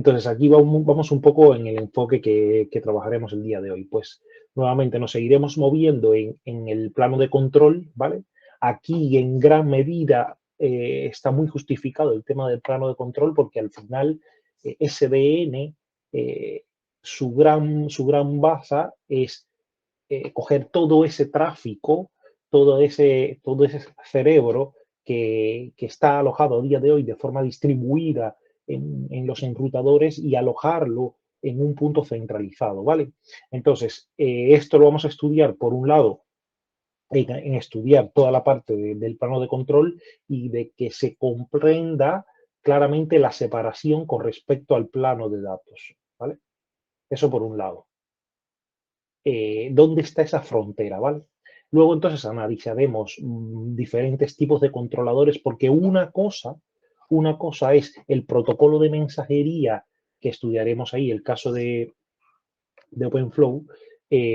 Entonces, aquí vamos un poco en el enfoque que trabajaremos el día de hoy. Pues nuevamente nos seguiremos moviendo en el plano de control, ¿vale? Aquí en gran medida está muy justificado el tema del plano de control porque al final SDN, eh, su gran base es coger todo ese tráfico, todo ese cerebro que está alojado a día de hoy de forma distribuida en los enrutadores y alojarlo en un punto centralizado, ¿vale? Entonces, esto lo vamos a estudiar, por un lado, en estudiar toda la parte del plano de control y de que se comprenda claramente la separación con respecto al plano de datos, ¿vale? Eso por un lado. ¿Dónde está esa frontera, ¿vale? Luego entonces analizaremos diferentes tipos de controladores porque una cosa es el protocolo de mensajería que estudiaremos ahí, el caso de OpenFlow.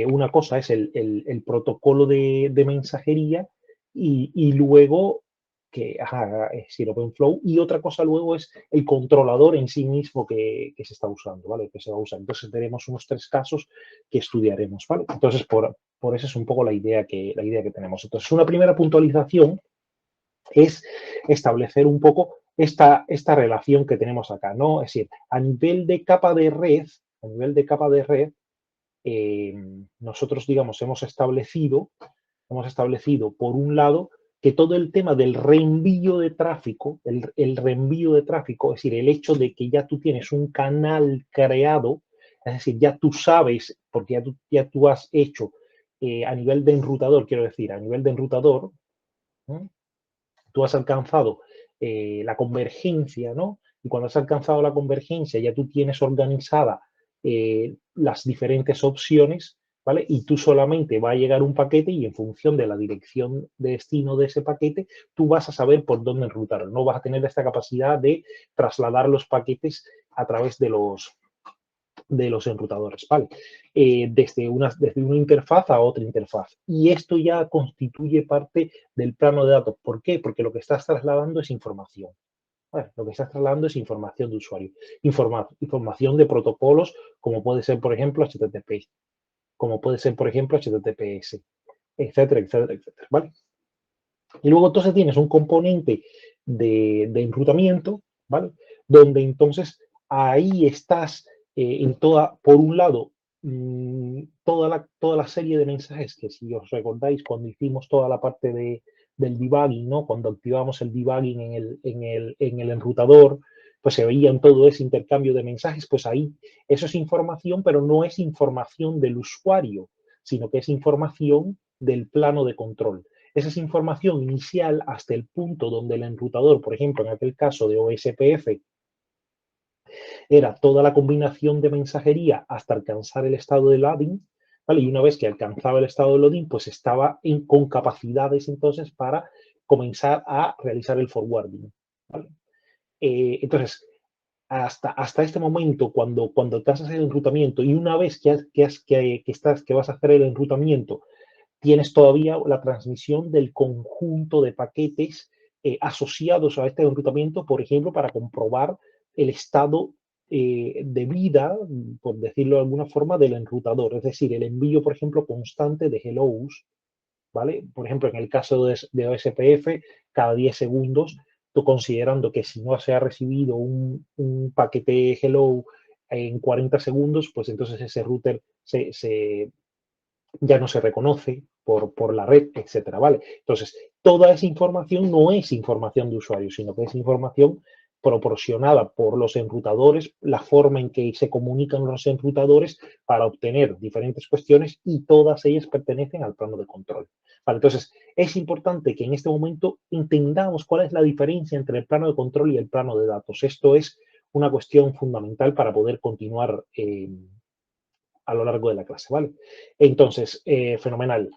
Una cosa es el protocolo de mensajería y luego es decir, OpenFlow, y otra cosa luego es el controlador en sí mismo que se está usando, ¿vale? Que se va a usar. Entonces tenemos unos 3 casos que estudiaremos, ¿vale? Entonces, por eso es un poco la idea que tenemos. Entonces, una primera puntualización es establecer un poco esta relación que tenemos acá, ¿no? Es decir, a nivel de capa de red, eh, nosotros, digamos, hemos establecido, por un lado, que todo el tema del reenvío de tráfico, el reenvío de tráfico, es decir, el hecho de que ya tú tienes un canal creado, es decir, ya tú sabes, porque ya tú has hecho a nivel de enrutador, quiero decir, a nivel de enrutador, ¿no? Tú has alcanzado la convergencia, ¿no? Y cuando has alcanzado la convergencia, ya tú tienes organizada las diferentes opciones, ¿vale? Y tú solamente va a llegar un paquete y en función de la dirección de destino de ese paquete, tú vas a saber por dónde enrutarlo. No vas a tener esta capacidad de trasladar los paquetes a través de los enrutadores, ¿vale? Desde una interfaz a otra interfaz. Y esto ya constituye parte del plano de datos. ¿Por qué? Porque lo que estás trasladando es información. ¿Vale? Lo que estás trasladando es información de usuario. Información de protocolos, como puede ser, por ejemplo, HTTP, como puede ser, por ejemplo, HTTPS, etcétera, etcétera, etcétera, ¿vale? Y luego entonces tienes un componente de enrutamiento, ¿vale? Donde entonces ahí estás por un lado, toda la serie de mensajes que si os recordáis cuando hicimos toda la parte del debugging, ¿no? Cuando activamos el debugging en el enrutador, pues se veían todo ese intercambio de mensajes, pues ahí eso es información, pero no es información del usuario, sino que es información del plano de control. Esa es información inicial hasta el punto donde el enrutador, por ejemplo, en aquel caso de OSPF, era toda la combinación de mensajería hasta alcanzar el estado de loading, ¿vale? Y una vez que alcanzaba el estado de loading, pues estaba con capacidades entonces para comenzar a realizar el forwarding, ¿vale? Entonces, hasta este momento, cuando te haces el enrutamiento y una vez que vas a hacer el enrutamiento, tienes todavía la transmisión del conjunto de paquetes asociados a este enrutamiento, por ejemplo, para comprobar el estado de vida, por decirlo de alguna forma, del enrutador. Es decir, el envío, por ejemplo, constante de hellos, ¿vale? Por ejemplo, en el caso de OSPF, cada 10 segundos, tú considerando que si no se ha recibido un paquete hello en 40 segundos, pues entonces ese router ya no se reconoce por la red, etcétera, ¿vale? Entonces, toda esa información no es información de usuario, sino que es información proporcionada por los enrutadores, la forma en que se comunican los enrutadores para obtener diferentes cuestiones y todas ellas pertenecen al plano de control. Vale, entonces, es importante que en este momento entendamos cuál es la diferencia entre el plano de control y el plano de datos. Esto es una cuestión fundamental para poder continuar a lo largo de la clase, ¿vale? Entonces, fenomenal.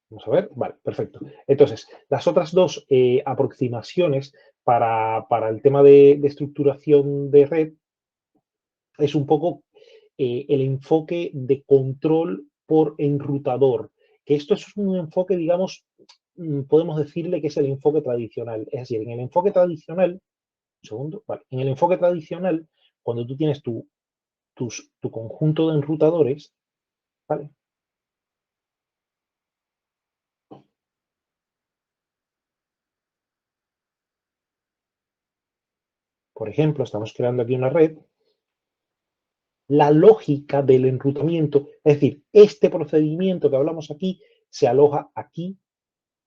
Vamos a ver, vale, perfecto. Entonces, las otras dos aproximaciones para el tema de estructuración de red es un poco el enfoque de control por enrutador, que esto es un enfoque, digamos, podemos decirle que es el enfoque tradicional. Es decir, en el enfoque tradicional, segundo, vale. En el enfoque tradicional, cuando tú tienes tu conjunto de enrutadores, ¿vale? Por ejemplo, estamos creando aquí una red. La lógica del enrutamiento, es decir, este procedimiento que hablamos aquí se aloja aquí,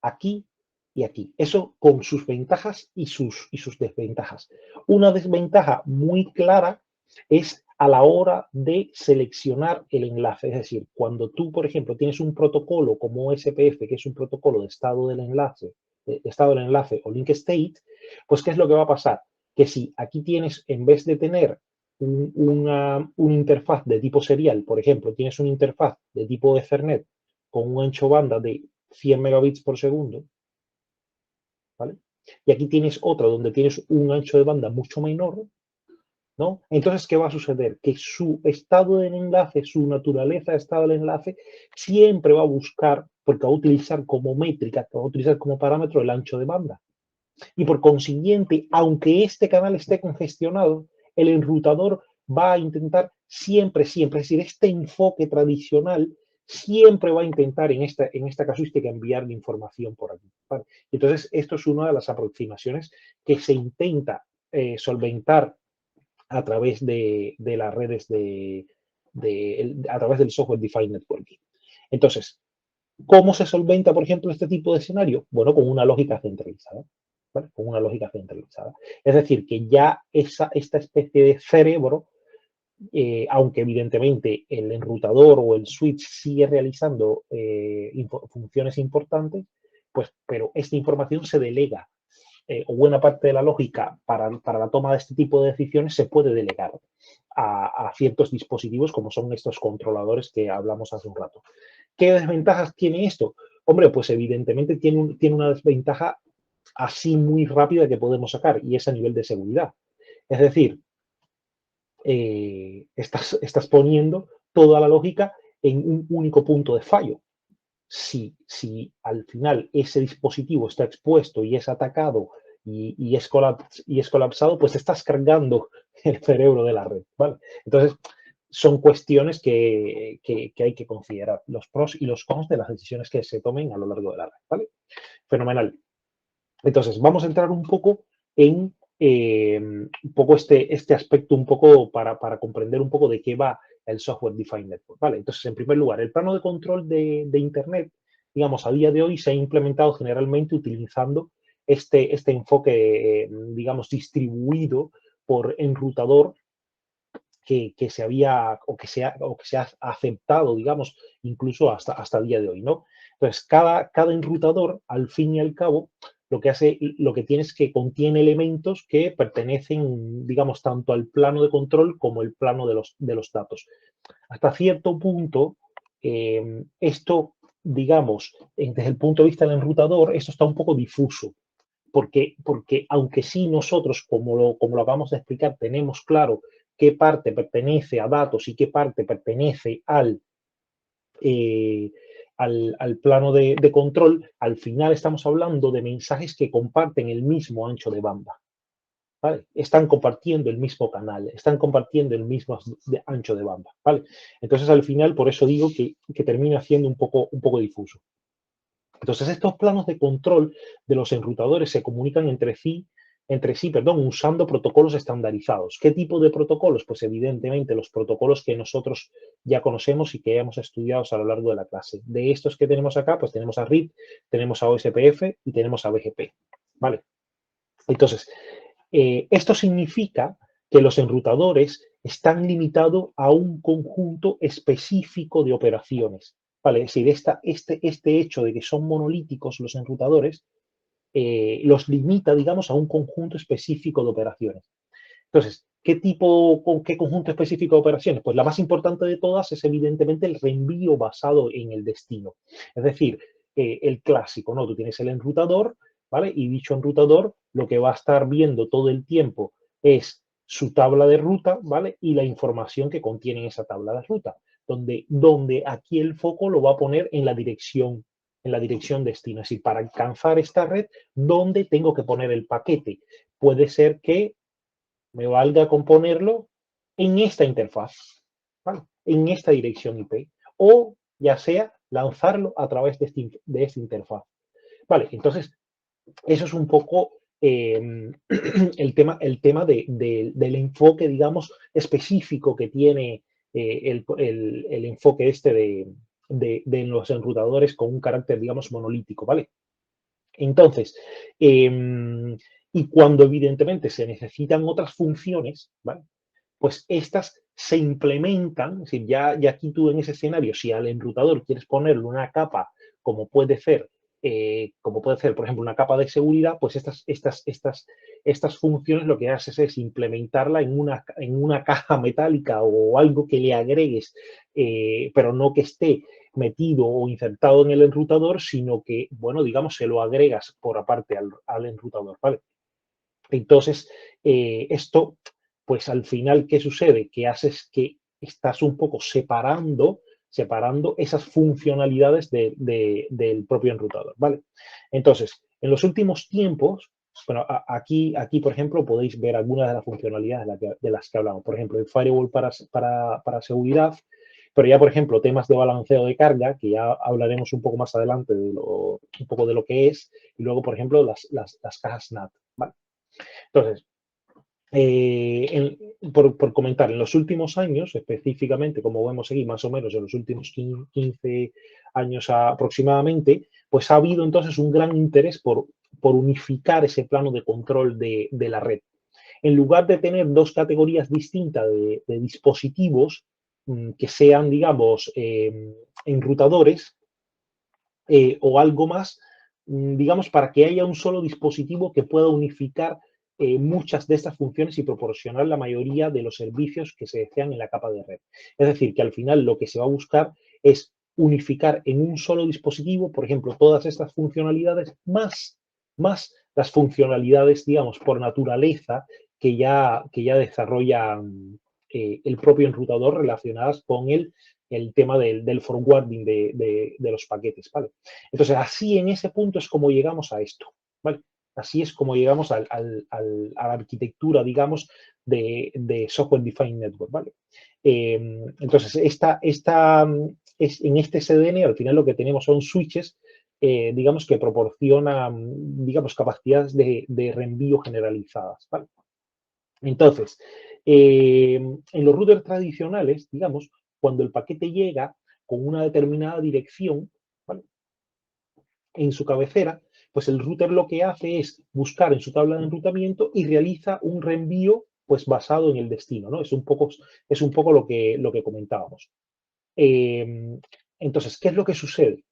aquí y aquí. Eso con sus ventajas y sus desventajas. Una desventaja muy clara es a la hora de seleccionar el enlace. Es decir, cuando tú, por ejemplo, tienes un protocolo como SPF, que es un protocolo de estado del enlace o link state, pues ¿qué es lo que va a pasar? Que si aquí tienes, en vez de tener una interfaz de tipo serial, por ejemplo, tienes una interfaz de tipo Ethernet con un ancho banda de 100 megabits por segundo, ¿vale? Y aquí tienes otra donde tienes un ancho de banda mucho menor, ¿no? Entonces, ¿qué va a suceder? Que su estado del enlace, su naturaleza de estado del enlace, siempre va a buscar, porque va a utilizar como métrica, va a utilizar como parámetro el ancho de banda. Y por consiguiente, aunque este canal esté congestionado, el enrutador va a intentar siempre, es decir, este enfoque tradicional siempre va a intentar en esta casuística enviar la información por aquí. ¿Vale? Entonces, esto es una de las aproximaciones que se intenta solventar a través de las redes a través del software defined networking. Entonces, ¿cómo se solventa, por ejemplo, este tipo de escenario? Bueno, con una lógica centralizada. ¿Vale? Con una lógica centralizada. Es decir, que ya esta especie de cerebro, aunque evidentemente el enrutador o el switch sigue realizando funciones importantes, pues, pero esta información se delega, o buena parte de la lógica para la toma de este tipo de decisiones se puede delegar a ciertos dispositivos como son estos controladores que hablamos hace un rato. ¿Qué desventajas tiene esto? Hombre, pues evidentemente tiene una desventaja así muy rápida que podemos sacar y es a nivel de seguridad. Es decir, estás poniendo toda la lógica en un único punto de fallo. Si al final ese dispositivo está expuesto y es atacado y es colapsado, pues estás cargando el cerebro de la red, ¿vale? Entonces, son cuestiones que hay que considerar, los pros y los cons de las decisiones que se tomen a lo largo de la red, ¿vale? Fenomenal. Entonces, vamos a entrar un poco en un poco este aspecto, un poco para comprender un poco de qué va el software defined network. ¿Vale? Entonces, en primer lugar, el plano de control de Internet, digamos, a día de hoy se ha implementado generalmente utilizando este enfoque, digamos, distribuido por enrutador que se había o que se ha aceptado, digamos, incluso hasta el día de hoy, ¿no? Entonces, cada enrutador, al fin y al cabo, lo que hace, lo que tiene es que contiene elementos que pertenecen, digamos, tanto al plano de control como el plano de los datos. Hasta cierto punto, esto, digamos, desde el punto de vista del enrutador, esto está un poco difuso, porque aunque sí nosotros, como lo acabamos de explicar, tenemos claro qué parte pertenece a datos y qué parte pertenece eh, al plano de control, al final estamos hablando de mensajes que comparten el mismo ancho de banda. ¿Vale? Están compartiendo el mismo canal, están compartiendo el mismo ancho de banda. ¿Vale? Entonces, al final, por eso digo que termina siendo un poco difuso. Entonces, estos planos de control de los enrutadores se comunican entre sí, usando protocolos estandarizados. ¿Qué tipo de protocolos? Pues evidentemente los protocolos que nosotros ya conocemos y que hemos estudiado a lo largo de la clase. De estos que tenemos acá, pues tenemos a RIP, tenemos a OSPF y tenemos a BGP. ¿Vale? Entonces, esto significa que los enrutadores están limitados a un conjunto específico de operaciones. ¿Vale? Es decir, este hecho de que son monolíticos los enrutadores los limita, digamos, a un conjunto específico de operaciones. Entonces, ¿qué conjunto específico de operaciones? Pues la más importante de todas es evidentemente el reenvío basado en el destino. Es decir, el clásico, ¿no? Tú tienes el enrutador, ¿vale? Y dicho enrutador lo que va a estar viendo todo el tiempo es su tabla de ruta, ¿vale? Y la información que contiene esa tabla de ruta, donde aquí el foco lo va a poner en la dirección destino. Es decir, para alcanzar esta red, ¿dónde tengo que poner el paquete? Puede ser que me valga con ponerlo en esta interfaz, ¿vale? En esta dirección IP, o ya sea lanzarlo a través de esta interfaz. Vale, entonces eso es un poco el tema del enfoque, digamos, específico que tiene el enfoque este de los enrutadores con un carácter, digamos, monolítico, ¿vale? Entonces, y cuando evidentemente se necesitan otras funciones, ¿vale? Pues estas se implementan, es decir, ya aquí tú en ese escenario, si al enrutador quieres ponerle una capa como puede ser, por ejemplo, una capa de seguridad, pues estas funciones lo que haces es implementarla en una caja metálica o algo que le agregues, pero no que esté metido o insertado en el enrutador, sino que, bueno, digamos, se lo agregas por aparte al enrutador, ¿vale? Entonces, esto, pues al final, ¿qué sucede? Que haces que estás un poco separando esas funcionalidades del propio enrutador, ¿vale? Entonces, en los últimos tiempos, bueno, aquí, por ejemplo, podéis ver algunas de las funcionalidades de las que hablamos. Por ejemplo, el firewall para seguridad, pero ya, por ejemplo, temas de balanceo de carga, que ya hablaremos un poco más adelante un poco de lo que es, y luego, por ejemplo, las cajas NAT, ¿vale? Entonces, por comentar, en los últimos años, específicamente, como vemos aquí, más o menos en los últimos 15 años aproximadamente, pues ha habido entonces un gran interés por unificar ese plano de control de la red. En lugar de tener dos categorías distintas de dispositivos que sean, digamos, enrutadores o algo más, digamos, para que haya un solo dispositivo que pueda unificar muchas de estas funciones y proporcionar la mayoría de los servicios que se desean en la capa de red. Es decir, que al final lo que se va a buscar es unificar en un solo dispositivo, por ejemplo, todas estas funcionalidades más las funcionalidades, digamos, por naturaleza que ya desarrolla el propio enrutador relacionadas con el tema del forwarding de los paquetes, ¿vale? Entonces, así en ese punto es como llegamos a esto, ¿vale? Así es como llegamos a la arquitectura, digamos, de Software Defined Network, ¿vale? Entonces, en este CDN al final lo que tenemos son switches, digamos, que proporcionan, digamos, capacidades de reenvío generalizadas, ¿vale? Entonces, en los routers tradicionales, digamos, cuando el paquete llega con una determinada dirección, ¿vale? En su cabecera, pues el router lo que hace es buscar en su tabla de enrutamiento y realiza un reenvío pues basado en el destino, ¿no? Es un poco lo que comentábamos. Eh, entonces, ¿qué es lo que sucede?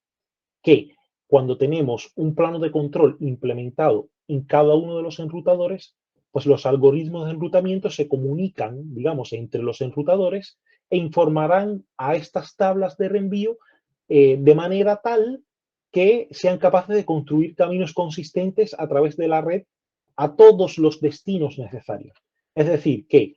Que cuando tenemos un plano de control implementado en cada uno de los enrutadores, pues los algoritmos de enrutamiento se comunican, digamos, entre los enrutadores e informarán a estas tablas de reenvío de manera tal que sean capaces de construir caminos consistentes a través de la red a todos los destinos necesarios. Es decir, que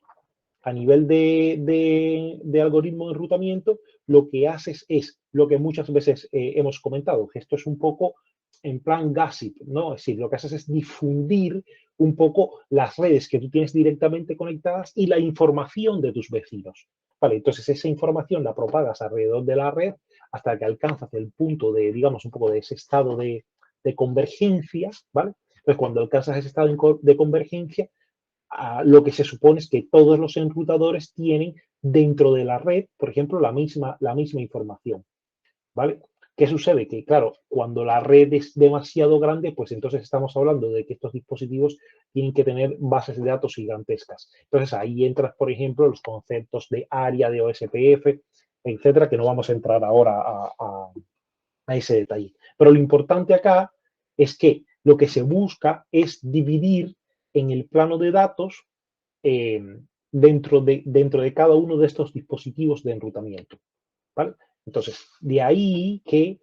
a nivel de algoritmo de enrutamiento, lo que haces es lo que muchas veces hemos comentado, que esto es un poco en plan gossip, ¿no? Es decir, lo que haces es difundir un poco las redes que tú tienes directamente conectadas y la información de tus vecinos. Vale, entonces esa información la propagas alrededor de la red hasta que alcanzas el punto de, digamos, un poco de ese estado de convergencia, ¿vale? Entonces, cuando alcanzas ese estado de convergencia, lo que se supone es que todos los enrutadores tienen dentro de la red, por ejemplo, la misma información, ¿vale? ¿Qué sucede? Que, claro, cuando la red es demasiado grande, pues entonces estamos hablando de que estos dispositivos tienen que tener bases de datos gigantescas. Entonces ahí entran, por ejemplo, los conceptos de área, de OSPF, etcétera, que no vamos a entrar ahora a ese detalle. Pero lo importante acá es que lo que se busca es dividir en el plano de datos eh, dentro de cada uno de estos dispositivos de enrutamiento, ¿vale? Entonces, de ahí que,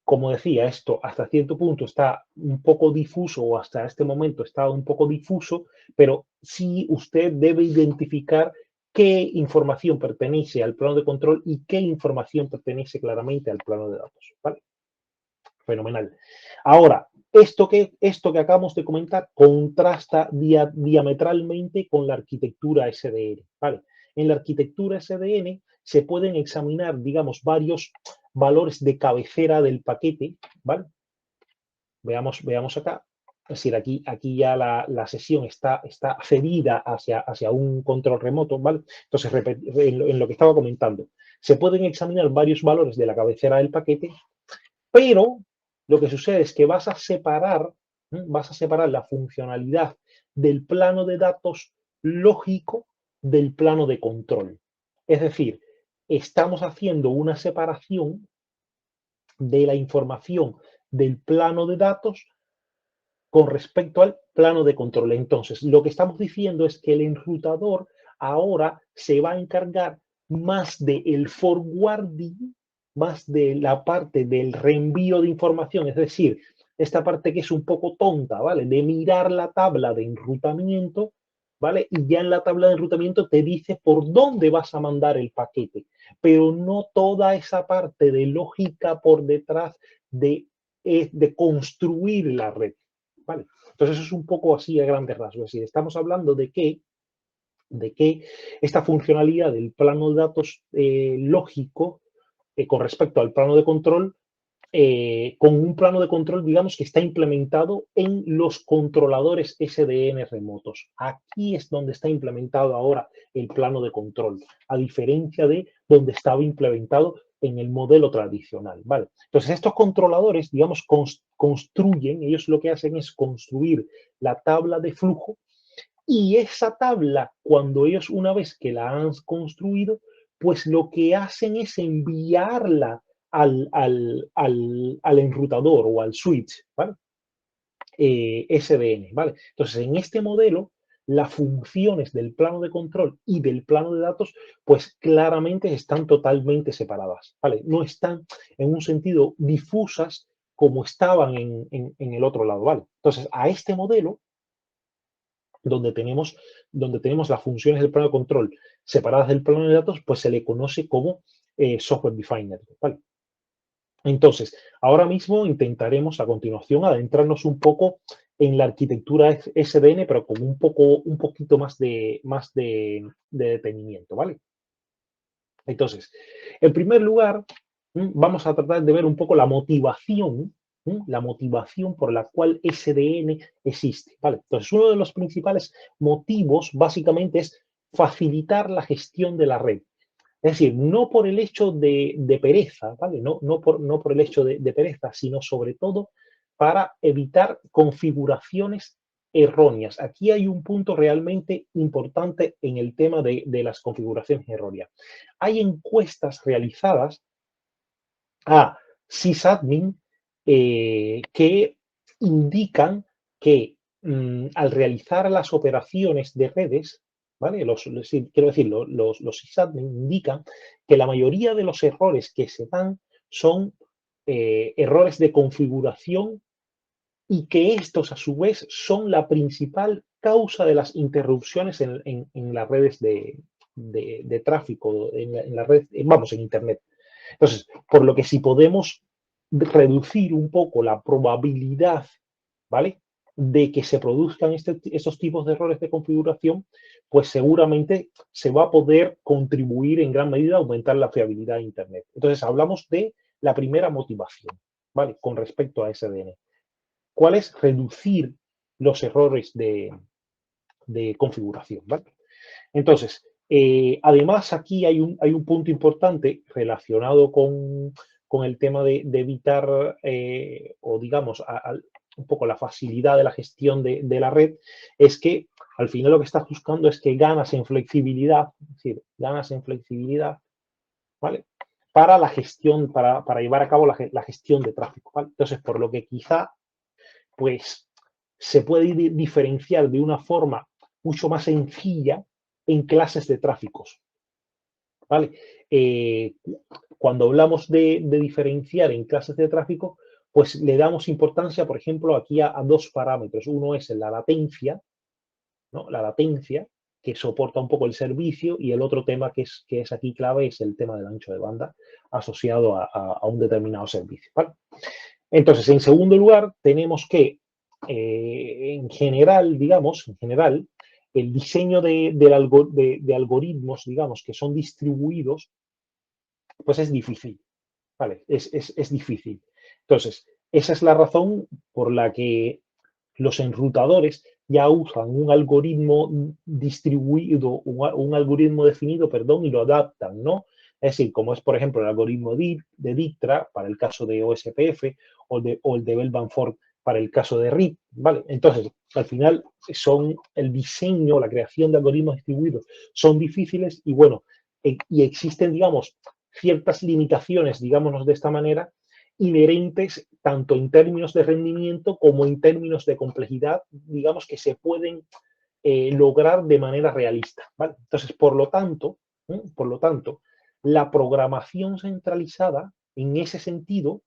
como decía, esto hasta cierto punto está un poco difuso o hasta este momento está un poco difuso, pero sí usted debe identificar qué información pertenece al plano de control y qué información pertenece claramente al plano de datos, ¿vale? Fenomenal. Ahora, esto que acabamos de comentar contrasta diametralmente con la arquitectura SDN, ¿vale? En la arquitectura SDN se pueden examinar, digamos, varios valores de cabecera del paquete, ¿vale? Veamos acá. Es decir, aquí ya la sesión está cedida hacia un control remoto, ¿vale? Entonces, en lo que estaba comentando, se pueden examinar varios valores de la cabecera del paquete, pero lo que sucede es que vas a separar la funcionalidad del plano de datos lógico del plano de control. Es decir, estamos haciendo una separación de la información del plano de datos con respecto al plano de control. Entonces, lo que estamos diciendo es que el enrutador ahora se va a encargar más del forwarding, más de la parte del reenvío de información, es decir, esta parte que es un poco tonta, ¿vale? De mirar la tabla de enrutamiento, ¿vale? Y ya en la tabla de enrutamiento te dice por dónde vas a mandar el paquete, pero no toda esa parte de lógica por detrás de construir la red. ¿Vale? Entonces eso es un poco así a grandes rasgos. Es decir, estamos hablando de que esta funcionalidad del plano de datos lógico con respecto al plano de control, con un plano de control, digamos, que está implementado en los controladores SDN remotos. Aquí es donde está implementado ahora el plano de control, a diferencia de donde estaba implementado en el modelo tradicional, ¿vale? Entonces, estos controladores, digamos, construyen, ellos lo que hacen es construir la tabla de flujo y esa tabla, cuando ellos una vez que la han construido, pues lo que hacen es enviarla al enrutador o al switch, ¿vale? SDN, ¿vale? Entonces, en este modelo, las funciones del plano de control y del plano de datos, pues claramente están totalmente separadas, ¿vale? No están en un sentido difusas como estaban en el otro lado, ¿vale? Entonces, a este modelo, donde tenemos las funciones del plano de control separadas del plano de datos, pues se le conoce como software defined network, ¿vale? Entonces, ahora mismo intentaremos a continuación adentrarnos un poco en la arquitectura SDN, pero con un poquito más de detenimiento, ¿vale? Entonces, en primer lugar, vamos a tratar de ver un poco la motivación por la cual SDN existe, ¿vale? Entonces, uno de los principales motivos, básicamente, es facilitar la gestión de la red. Es decir, no por el hecho de pereza, ¿vale? No por el hecho de pereza, sino sobre todo para evitar configuraciones erróneas. Aquí hay un punto realmente importante en el tema de las configuraciones erróneas. Hay encuestas realizadas a sysadmin que indican que al realizar las operaciones de redes, ¿vale? Quiero decir, los sysadmin indican que la mayoría de los errores que se dan son errores de configuración y que estos a su vez son la principal causa de las interrupciones en las redes de tráfico, en la red, vamos, en Internet. Entonces, por lo que si podemos reducir un poco la probabilidad, ¿vale? De que se produzcan estos tipos de errores de configuración, pues seguramente se va a poder contribuir en gran medida a aumentar la fiabilidad de Internet. Entonces, hablamos de la primera motivación, ¿vale? Con respecto a SDN. ¿Cuál es? Reducir los errores de configuración, ¿vale? Entonces, además aquí hay un punto importante relacionado con el tema de evitar, o digamos, un poco la facilidad de la gestión de la red, es que al final lo que estás buscando es que ganas en flexibilidad, es decir, ganas en flexibilidad, ¿vale? Para la gestión, para llevar a cabo la gestión de tráfico, ¿vale? Entonces, por lo que quizá, pues, se puede diferenciar de una forma mucho más sencilla en clases de tráficos, ¿vale? Cuando hablamos de diferenciar en clases de tráfico, pues le damos importancia, por ejemplo, aquí a dos parámetros. Uno es la latencia, ¿no? La latencia, que soporta un poco el servicio, y el otro tema que es aquí clave es el tema del ancho de banda asociado a un determinado servicio, ¿vale? Entonces, en segundo lugar, tenemos que, en general, digamos, el diseño de algoritmos, digamos, que son distribuidos, pues es difícil, ¿vale? Es difícil. Entonces, esa es la razón por la que los enrutadores ya usan un algoritmo distribuido, un algoritmo definido, perdón, y lo adaptan, ¿no? Es decir, como es, por ejemplo, el algoritmo de Dijkstra para el caso de OSPF o el de Bell-Banford para el caso de RIP, ¿vale? Entonces, al final, son el diseño, la creación de algoritmos distribuidos son difíciles y, bueno, y existen, digamos, ciertas limitaciones, digámonos de esta manera, inherentes tanto en términos de rendimiento como en términos de complejidad, digamos que se pueden lograr de manera realista. ¿Vale? Entonces, por lo tanto, la programación centralizada, en ese sentido,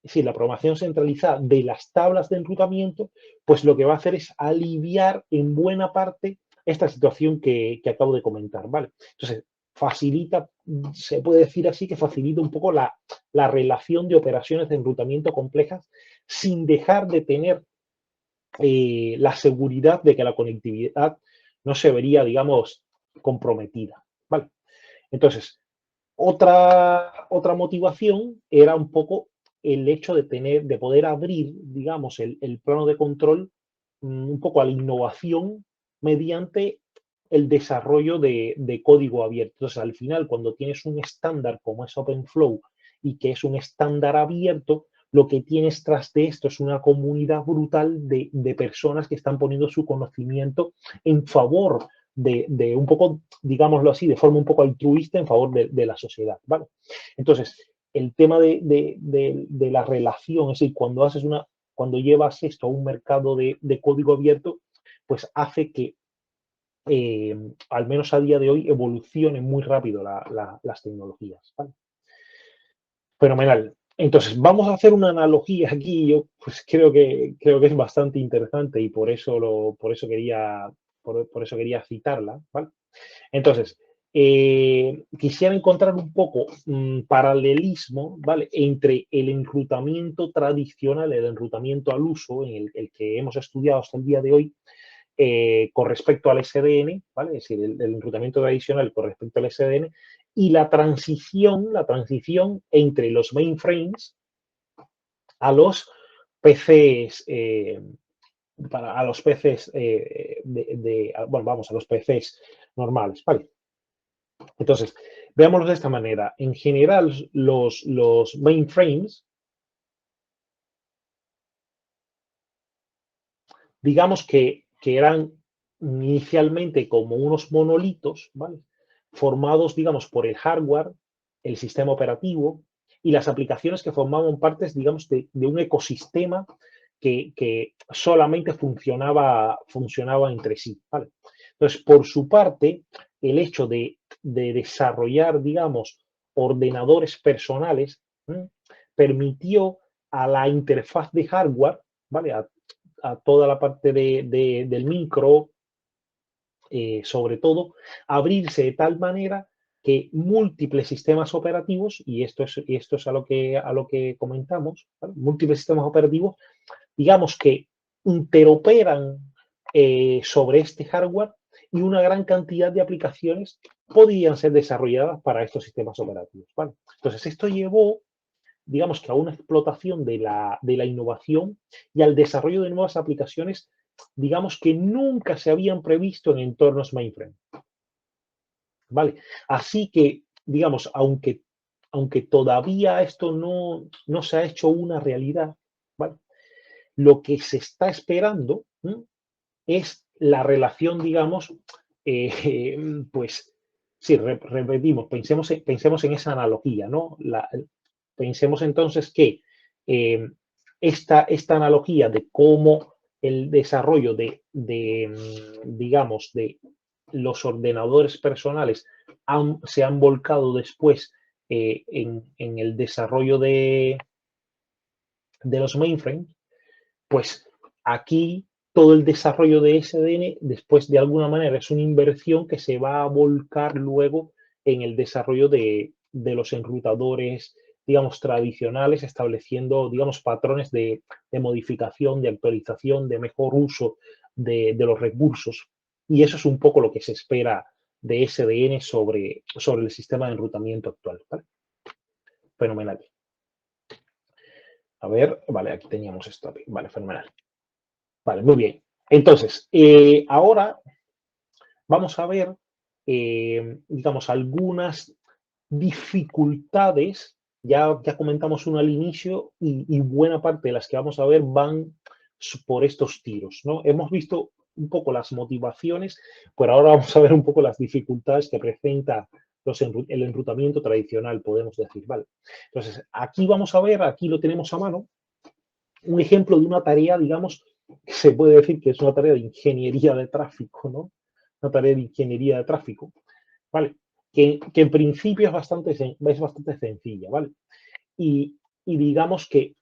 es decir, la programación centralizada de las tablas de enrutamiento, pues lo que va a hacer es aliviar en buena parte esta situación que acabo de comentar, ¿vale? Entonces, facilita, se puede decir así, que facilita un poco la relación de operaciones de enrutamiento complejas sin dejar de tener la seguridad de que la conectividad no se vería, digamos, comprometida, ¿vale? Entonces, otra motivación era un poco el hecho de poder abrir, digamos, el plano de control un poco a la innovación mediante el desarrollo de código abierto. Entonces, al final, cuando tienes un estándar como es OpenFlow y que es un estándar abierto, lo que tienes tras de esto es una comunidad brutal de personas que están poniendo su conocimiento en favor de un poco, digámoslo así, de forma un poco altruista en favor de la sociedad, ¿vale? Entonces, el tema de la relación, es decir, cuando llevas esto a un mercado de código abierto, pues hace que, al menos a día de hoy, evolucionen muy rápido las tecnologías, ¿vale? Fenomenal. Entonces, vamos a hacer una analogía aquí. Yo pues creo que es bastante interesante y por eso quería citarla, ¿vale? Entonces, quisiera encontrar un poco paralelismo, ¿vale? Entre el enrutamiento tradicional, el enrutamiento al uso, en el que hemos estudiado hasta el día de hoy, con respecto al SDN, ¿vale? Es decir, el enrutamiento tradicional con respecto al SDN y la transición entre los mainframes a los PCs, a los PCs bueno, vamos, a los PCs normales, ¿vale? Entonces, veámoslo de esta manera. En general, los mainframes, digamos que eran inicialmente como unos monolitos, ¿vale? Formados, digamos, por el hardware, el sistema operativo y las aplicaciones que formaban partes, digamos, de un ecosistema que solamente funcionaba entre sí, ¿vale? Entonces, por su parte, el hecho de desarrollar, digamos, ordenadores personales, permitió a la interfaz de hardware, ¿vale? A toda la parte del micro, sobre todo, abrirse de tal manera que múltiples sistemas operativos, y esto es a lo que comentamos, ¿vale? Múltiples sistemas operativos, digamos que interoperan sobre este hardware y una gran cantidad de aplicaciones podían ser desarrolladas para estos sistemas operativos, ¿vale? Entonces, esto llevó, digamos que a una explotación de la innovación y al desarrollo de nuevas aplicaciones, digamos que nunca se habían previsto en entornos mainframe, ¿vale? Así que, digamos, aunque todavía esto no se ha hecho una realidad, ¿vale? Lo que se está esperando, ¿no?, es la relación, digamos, pues, sí, repetimos, pensemos en esa analogía, ¿no? Pensemos entonces que eh, esta analogía de cómo el desarrollo digamos, de los ordenadores personales se han volcado después en el desarrollo de los mainframes, pues aquí todo el desarrollo de SDN, después de alguna manera, es una inversión que se va a volcar luego en el desarrollo de los enrutadores digamos, tradicionales, estableciendo, digamos, patrones de modificación, de actualización, de mejor uso de los recursos. Y eso es un poco lo que se espera de SDN sobre el sistema de enrutamiento actual. ¿Vale? Fenomenal. A ver, vale, aquí teníamos esto. Vale, fenomenal. Vale, muy bien. Entonces, ahora vamos a ver, digamos, algunas dificultades. Ya comentamos una al inicio y buena parte de las que vamos a ver van por estos tiros, ¿no? Hemos visto un poco las motivaciones, pero ahora vamos a ver un poco las dificultades que presenta el enrutamiento tradicional, podemos decir, ¿vale? Entonces, aquí vamos a ver, aquí lo tenemos a mano, un ejemplo de una tarea, digamos, que se puede decir que es una tarea de ingeniería de tráfico, ¿no? Una tarea de ingeniería de tráfico, ¿vale? Que en principio es bastante sencilla, ¿vale? Y digamos que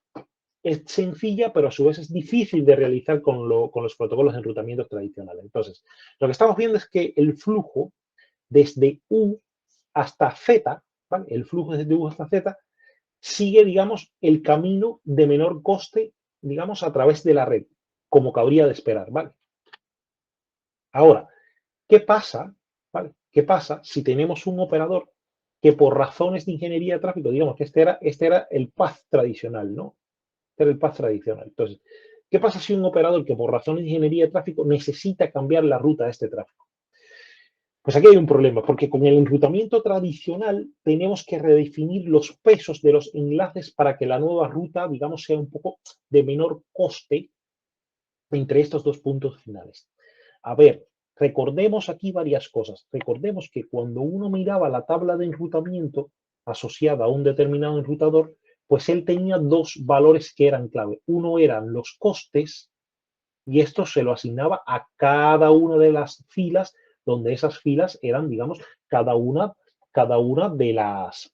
es sencilla, pero a su vez es difícil de realizar con los protocolos de enrutamiento tradicionales. Entonces, lo que estamos viendo es que el flujo desde U hasta Z, ¿vale? El flujo desde U hasta Z sigue, digamos, el camino de menor coste, digamos, a través de la red, como cabría de esperar, ¿vale? Ahora, ¿qué pasa? ¿Vale? ¿Qué pasa si tenemos un operador que por razones de ingeniería de tráfico, digamos que este era el path tradicional, ¿no? Este era el path tradicional. Entonces, ¿qué pasa si un operador que por razones de ingeniería de tráfico necesita cambiar la ruta de este tráfico? Pues aquí hay un problema, porque con el enrutamiento tradicional tenemos que redefinir los pesos de los enlaces para que la nueva ruta, digamos, sea un poco de menor coste entre estos dos puntos finales. A ver, recordemos aquí varias cosas. Recordemos que cuando uno miraba la tabla de enrutamiento asociada a un determinado enrutador, pues él tenía dos valores que eran clave. Uno eran los costes y esto se lo asignaba a cada una de las filas, donde esas filas eran, digamos, cada una de las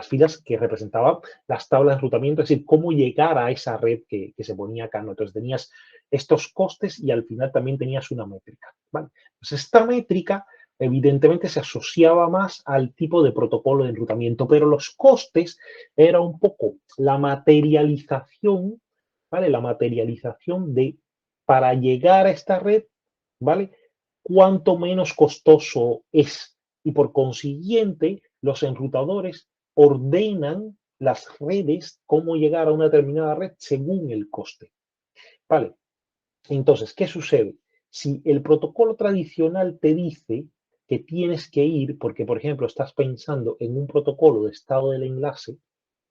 filas que representaban las tablas de enrutamiento, es decir, cómo llegar a esa red que se ponía acá, ¿no? Entonces tenías estos costes y al final también tenías una métrica, ¿vale? Pues esta métrica evidentemente se asociaba más al tipo de protocolo de enrutamiento, pero los costes era un poco la materialización, ¿vale? La materialización de, para llegar a esta red, ¿vale? Cuánto menos costoso es. Y por consiguiente, los enrutadores ordenan las redes, cómo llegar a una determinada red según el coste. Vale. Entonces, ¿qué sucede? Si el protocolo tradicional te dice que tienes que ir, porque por ejemplo estás pensando en un protocolo de estado del enlace,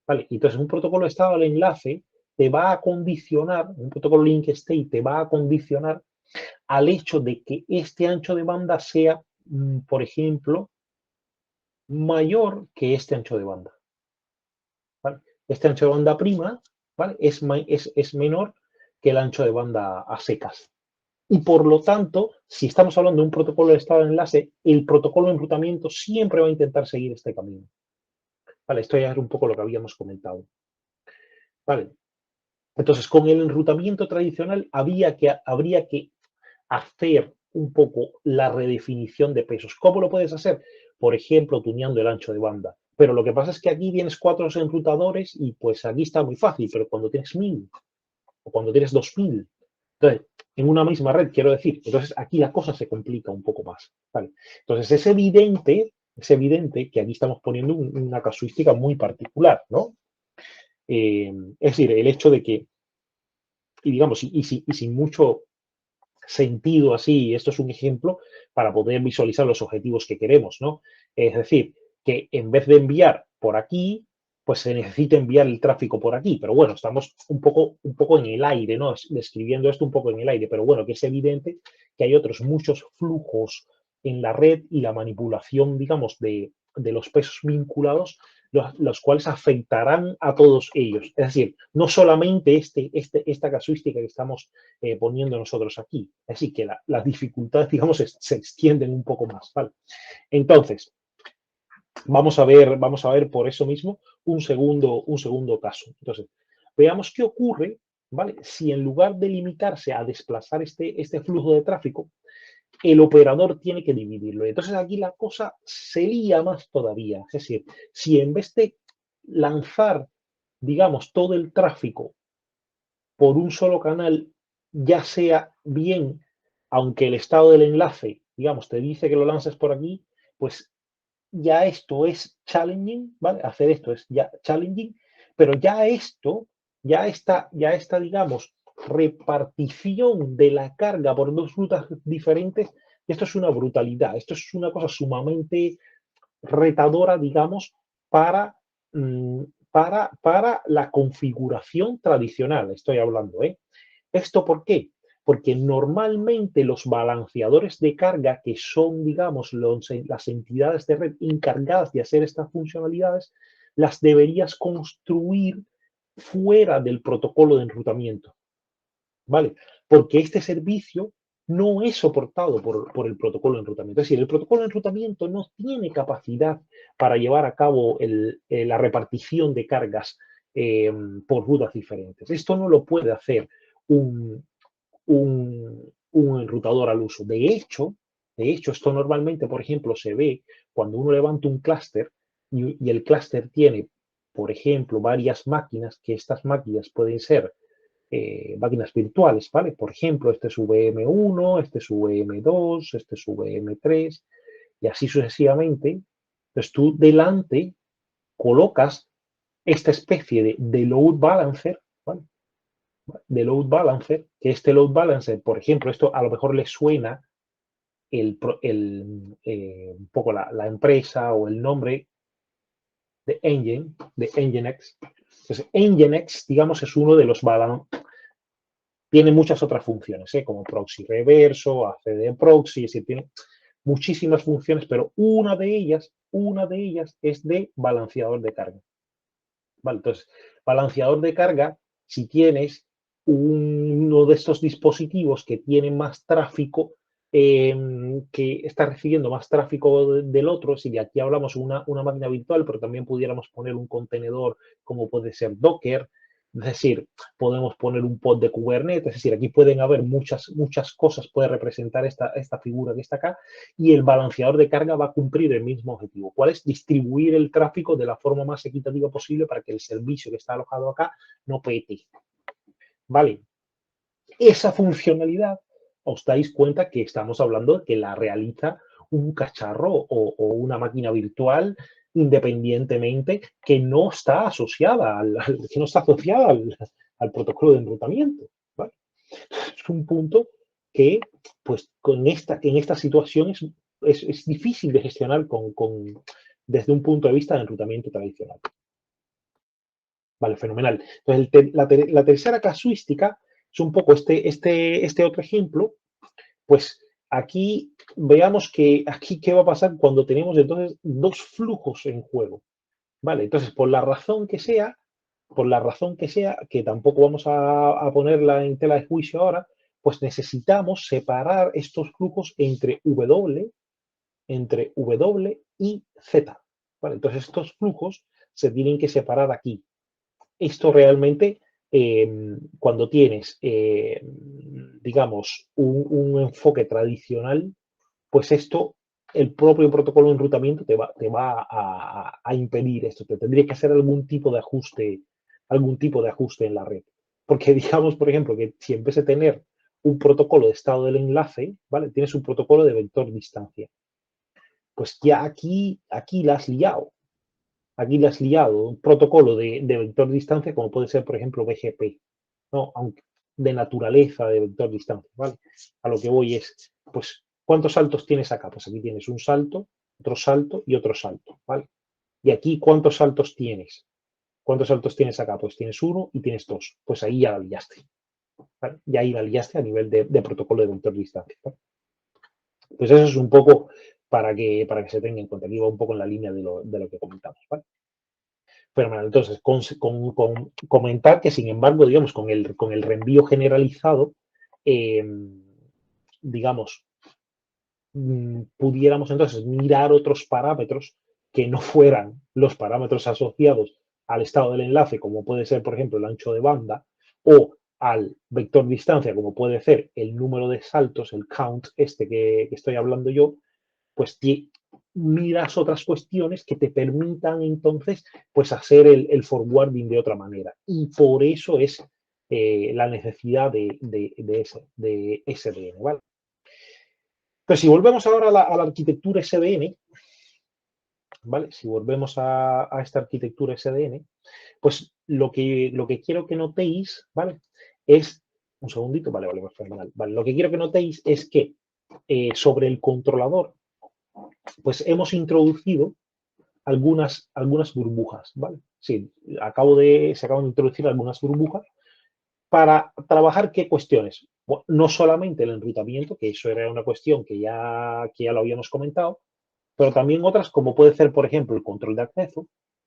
¿vale? Entonces un protocolo de estado del enlace te va a condicionar, un protocolo link state te va a condicionar al hecho de que este ancho de banda sea, por ejemplo, mayor que este ancho de banda. ¿Vale? Este ancho de banda prima, ¿vale? Es menor que el ancho de banda a secas. Y por lo tanto, si estamos hablando de un protocolo de estado de enlace, el protocolo de enrutamiento siempre va a intentar seguir este camino. Vale, esto ya es un poco lo que habíamos comentado. Vale. Entonces, con el enrutamiento tradicional habría que hacer un poco la redefinición de pesos. ¿Cómo lo puedes hacer? Por ejemplo, tuneando el ancho de banda. Pero lo que pasa es que aquí tienes 4 enrutadores y pues aquí está muy fácil, pero cuando tienes 1000 o cuando tienes 2000, entonces, en una misma red, quiero decir, entonces aquí la cosa se complica un poco más. ¿Vale? Entonces es evidente que aquí estamos poniendo una casuística muy particular, ¿no? Es decir, el hecho de que, y digamos, y sin mucho sentido así, esto es un ejemplo para poder visualizar los objetivos que queremos, ¿no? Es decir, que en vez de enviar por aquí, pues se necesita enviar el tráfico por aquí, pero bueno, estamos un poco en el aire, ¿no? Describiendo esto un poco en el aire, pero bueno, que es evidente que hay otros muchos flujos en la red y la manipulación, digamos, de los pesos vinculados, los cuales afectarán a todos ellos. Es decir, no solamente esta casuística que estamos poniendo nosotros aquí. Así que las dificultades, digamos, se extienden un poco más. ¿Vale? Entonces, vamos a ver por eso mismo un segundo caso. Entonces, veamos qué ocurre, ¿vale? Si en lugar de limitarse a desplazar este flujo de tráfico, el operador tiene que dividirlo. Entonces aquí la cosa se lía más todavía. Es decir, si en vez de lanzar, digamos, todo el tráfico por un solo canal, ya sea bien, aunque el estado del enlace, digamos, te dice que lo lances por aquí, pues ya esto es challenging, ¿vale? Hacer esto es ya challenging, pero ya esta, digamos, repartición de la carga por dos rutas diferentes, esto es una brutalidad, esto es una cosa sumamente retadora, digamos, para, mm, para la configuración tradicional, estoy hablando, ¿eh? ¿Esto por qué? Porque normalmente los balanceadores de carga, que son, digamos, las entidades de red encargadas de hacer estas funcionalidades, las deberías construir fuera del protocolo de enrutamiento, ¿vale? Porque este servicio no es soportado por el protocolo de enrutamiento. Es decir, el protocolo de enrutamiento no tiene capacidad para llevar a cabo la repartición de cargas por rutas diferentes. Esto no lo puede hacer un, un enrutador al uso. De hecho, esto normalmente, por ejemplo, se ve cuando uno levanta un clúster y el clúster tiene, por ejemplo, varias máquinas, que estas máquinas pueden ser máquinas virtuales, ¿vale? Por ejemplo, este es VM1, este es VM2, este es VM3 y así sucesivamente. Entonces tú delante colocas esta especie de load balancer, ¿vale? De load balancer, que este load balancer, por ejemplo, esto a lo mejor le suena un poco la empresa o el nombre de Nginx. Entonces, Nginx, digamos, es uno de los tiene muchas otras funciones, como proxy reverso, ACD proxy, es decir, tiene muchísimas funciones, pero una de ellas es de balanceador de carga. Vale, entonces, balanceador de carga, si tienes uno de estos dispositivos que tiene más tráfico, que está recibiendo más tráfico del otro, si de aquí hablamos una máquina virtual, pero también pudiéramos poner un contenedor como puede ser Docker, es decir, podemos poner un pod de Kubernetes, es decir, aquí pueden haber muchas cosas, puede representar esta figura que está acá, y el balanceador de carga va a cumplir el mismo objetivo. ¿Cuál es? Distribuir el tráfico de la forma más equitativa posible para que el servicio que está alojado acá no pete. ¿Vale? Esa funcionalidad, os dais cuenta que estamos hablando de que la realiza un cacharro o una máquina virtual independientemente que no está asociada que no está asociada al protocolo de enrutamiento. ¿Vale? Es un punto que, pues, en esta situación es difícil de gestionar desde un punto de vista de enrutamiento tradicional. Vale, fenomenal. Entonces, la tercera casuística es un poco este otro ejemplo. Pues aquí veamos que aquí qué va a pasar cuando tenemos entonces dos flujos en juego. Vale, entonces por la razón que sea, que tampoco vamos a ponerla en tela de juicio ahora, pues necesitamos separar estos flujos entre W y Z. ¿Vale? Entonces estos flujos se tienen que separar aquí. Esto realmente, cuando tienes, digamos, un enfoque tradicional, pues esto, el propio protocolo de enrutamiento te va a impedir esto. Te tendría que hacer algún tipo de ajuste en la red. Porque digamos, por ejemplo, que si en vez de tener un protocolo de estado del enlace, ¿vale? Tienes un protocolo de vector distancia. Pues ya aquí la has liado. Aquí le has liado un protocolo de vector distancia, como puede ser, por ejemplo, BGP, ¿no? Aunque de naturaleza de vector distancia, ¿vale? A lo que voy es, pues, ¿cuántos saltos tienes acá? Pues aquí tienes un salto, otro salto y otro salto, ¿vale? Y aquí, ¿cuántos saltos tienes? ¿Cuántos saltos tienes acá? Pues tienes uno y tienes dos. Pues ahí ya la liaste, ¿vale? Y ahí la liaste a nivel de protocolo de vector distancia, ¿vale? Pues eso es un poco para que se tenga en cuenta. Aquí va un poco en la línea de lo que comentamos, ¿vale? Pero entonces, comentar que, sin embargo, digamos, con el reenvío generalizado, eh, digamos, pudiéramos entonces mirar otros parámetros que no fueran los parámetros asociados al estado del enlace, como puede ser, por ejemplo, el ancho de banda, o al vector distancia, como puede ser el número de saltos, el count este que estoy hablando yo, pues miras otras cuestiones que te permitan entonces pues hacer el forwarding de otra manera. Y por eso es la necesidad de SDN, ¿vale? Pero si volvemos ahora a la arquitectura SDN, ¿vale? Si volvemos a esta arquitectura SDN, pues lo que quiero que notéis, ¿vale? Es, un segundito, vale, fenomenal. Vale, lo que quiero que notéis es que sobre el controlador, pues hemos introducido algunas burbujas, ¿vale? Sí, se acaban de introducir algunas burbujas para trabajar qué cuestiones. Bueno, no solamente el enrutamiento, que eso era una cuestión que ya lo habíamos comentado, pero también otras como puede ser, por ejemplo, el control de acceso,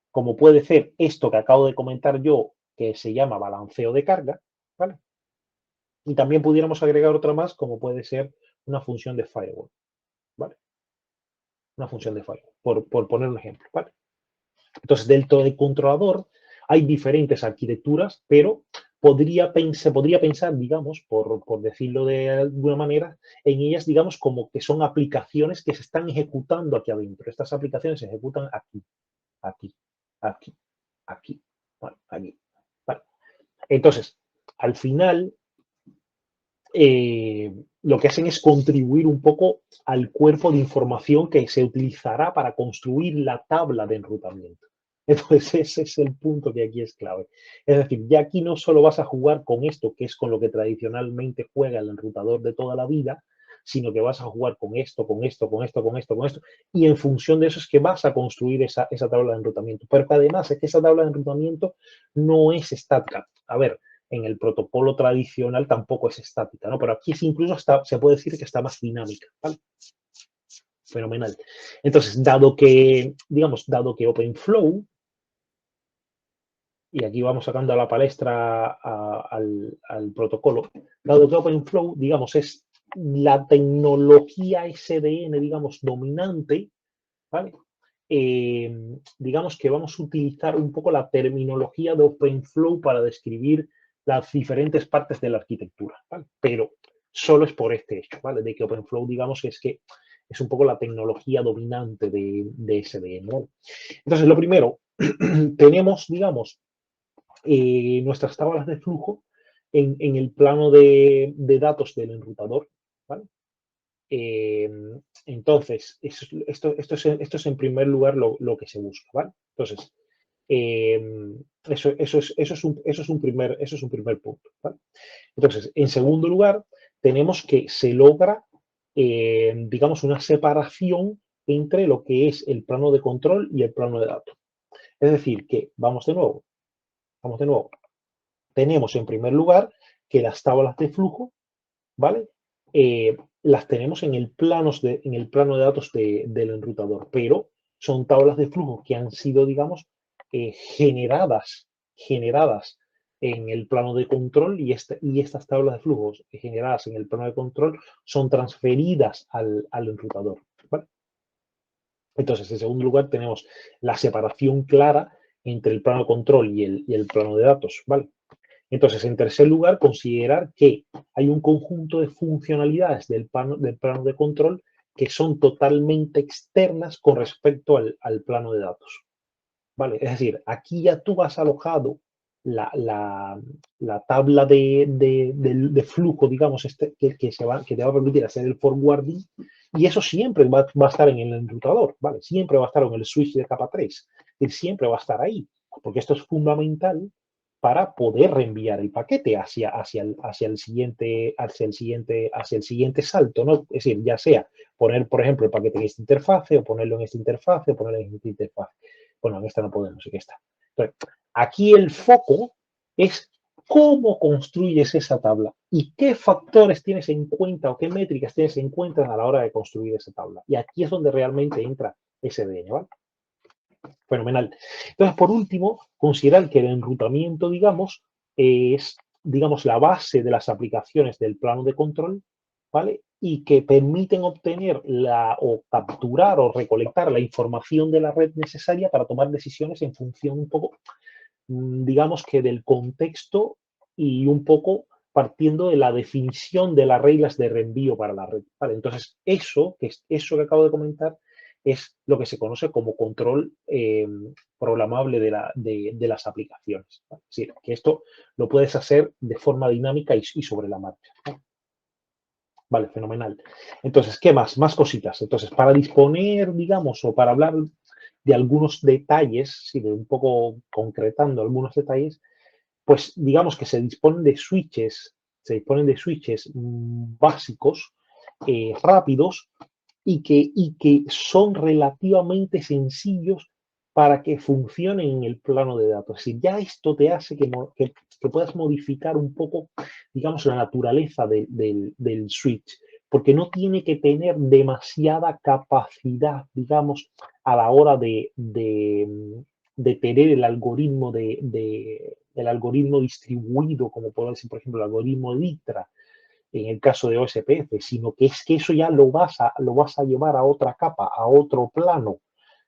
como puede ser esto que acabo de comentar yo, que se llama balanceo de carga, ¿vale? Y también pudiéramos agregar otra más, como puede ser una función de firewall, ¿vale? Una función de firewall, por poner un ejemplo, ¿vale? Entonces, dentro del controlador hay diferentes arquitecturas, pero se podría pensar, digamos, por decirlo de alguna manera, en ellas, digamos, como que son aplicaciones que se están ejecutando aquí adentro. Estas aplicaciones se ejecutan aquí, aquí, aquí, aquí, vale, aquí. Vale. Entonces, al final, lo que hacen es contribuir un poco al cuerpo de información que se utilizará para construir la tabla de enrutamiento. Entonces, ese es el punto que aquí es clave. Es decir, ya aquí no solo vas a jugar con esto, que es con lo que tradicionalmente juega el enrutador de toda la vida, sino que vas a jugar con esto, con esto, con esto, con esto, con esto, y en función de eso es que vas a construir esa tabla de enrutamiento. Pero que además es que esa tabla de enrutamiento no es estática. A ver, en el protocolo tradicional tampoco es estática, ¿no? Pero aquí sí incluso se puede decir que está más dinámica, ¿vale? Fenomenal. Entonces, dado que OpenFlow, y aquí vamos sacando a la palestra al protocolo, dado que OpenFlow, digamos, es la tecnología SDN, digamos, dominante, ¿vale? Digamos que vamos a utilizar un poco la terminología de OpenFlow para describir las diferentes partes de la arquitectura, ¿vale? Pero solo es por este hecho, ¿vale? De que OpenFlow, digamos, que es un poco la tecnología dominante de SDN, ¿vale? Entonces, lo primero, tenemos, digamos, nuestras tablas de flujo en el plano de datos del enrutador, ¿vale? Eh, entonces, esto es en primer lugar lo que se busca, ¿vale? Entonces, eso es un primer punto, ¿vale? Entonces, en segundo lugar, tenemos que se logra, digamos, una separación entre lo que es el plano de control y el plano de datos. Es decir, que, vamos de nuevo, tenemos en primer lugar que las tablas de flujo, ¿vale? Las tenemos en el plano de datos del enrutador, pero son tablas de flujo que han sido, digamos, generadas en el plano de control y estas tablas de flujos generadas en el plano de control son transferidas al enrutador, ¿vale? Entonces, en segundo lugar, tenemos la separación clara entre el plano de control y el plano de datos, ¿vale? Entonces, en tercer lugar, considerar que hay un conjunto de funcionalidades del plano de control que son totalmente externas con respecto al plano de datos, ¿vale? Es decir, aquí ya tú has alojado la tabla de flujo, digamos, que te va a permitir hacer el forwarding, y eso siempre va a estar en el enrutador, ¿vale? Siempre va a estar en el switch de capa 3, y siempre va a estar ahí, porque esto es fundamental para poder reenviar el paquete hacia el siguiente salto, ¿no? Es decir, ya sea poner, por ejemplo, el paquete en esta interfase, o ponerlo en esta interfase, o ponerlo en esta interfase. Bueno, en esta no podemos, en esta. Entonces, aquí el foco es cómo construyes esa tabla y qué factores tienes en cuenta o qué métricas tienes en cuenta a la hora de construir esa tabla. Y aquí es donde realmente entra SDN, ¿vale? Fenomenal. Entonces, por último, considerar que el enrutamiento, digamos, es, digamos, la base de las aplicaciones del plano de control, ¿vale? Y que permiten obtener o capturar o recolectar la información de la red necesaria para tomar decisiones en función un poco, digamos que del contexto y un poco partiendo de la definición de las reglas de reenvío para la red, ¿vale? Entonces, eso que acabo de comentar es lo que se conoce como control programable de las aplicaciones, ¿vale? Es decir, que esto lo puedes hacer de forma dinámica y sobre la marcha, ¿vale? Vale, fenomenal. Entonces, ¿qué más? Más cositas. Entonces, para disponer, digamos, o para hablar de algunos detalles, sí, de un poco concretando algunos detalles, pues digamos que se disponen de switches básicos, rápidos y que son relativamente sencillos para que funcionen en el plano de datos. Es decir, ya esto te hace que puedas modificar un poco, digamos, la naturaleza del switch, porque no tiene que tener demasiada capacidad, digamos, a la hora de tener el algoritmo distribuido, como puede ser, por ejemplo, el algoritmo de Dijkstra, en el caso de OSPF, sino que es que eso ya lo vas a llevar a otra capa, a otro plano,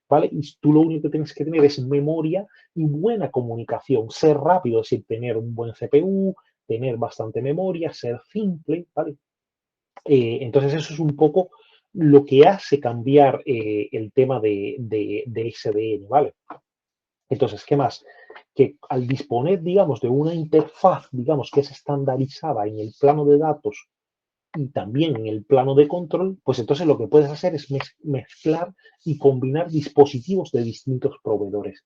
¿vale? Y tú lo único que tienes que tener es memoria y buena comunicación, ser rápido, es decir, tener un buen CPU, tener bastante memoria, ser simple, ¿vale? Entonces eso es un poco lo que hace cambiar el tema de SDN, ¿vale? Entonces, ¿qué más? Que al disponer, digamos, de una interfaz, digamos, que es estandarizada en el plano de datos y también en el plano de control, pues entonces lo que puedes hacer es mezclar y combinar dispositivos de distintos proveedores.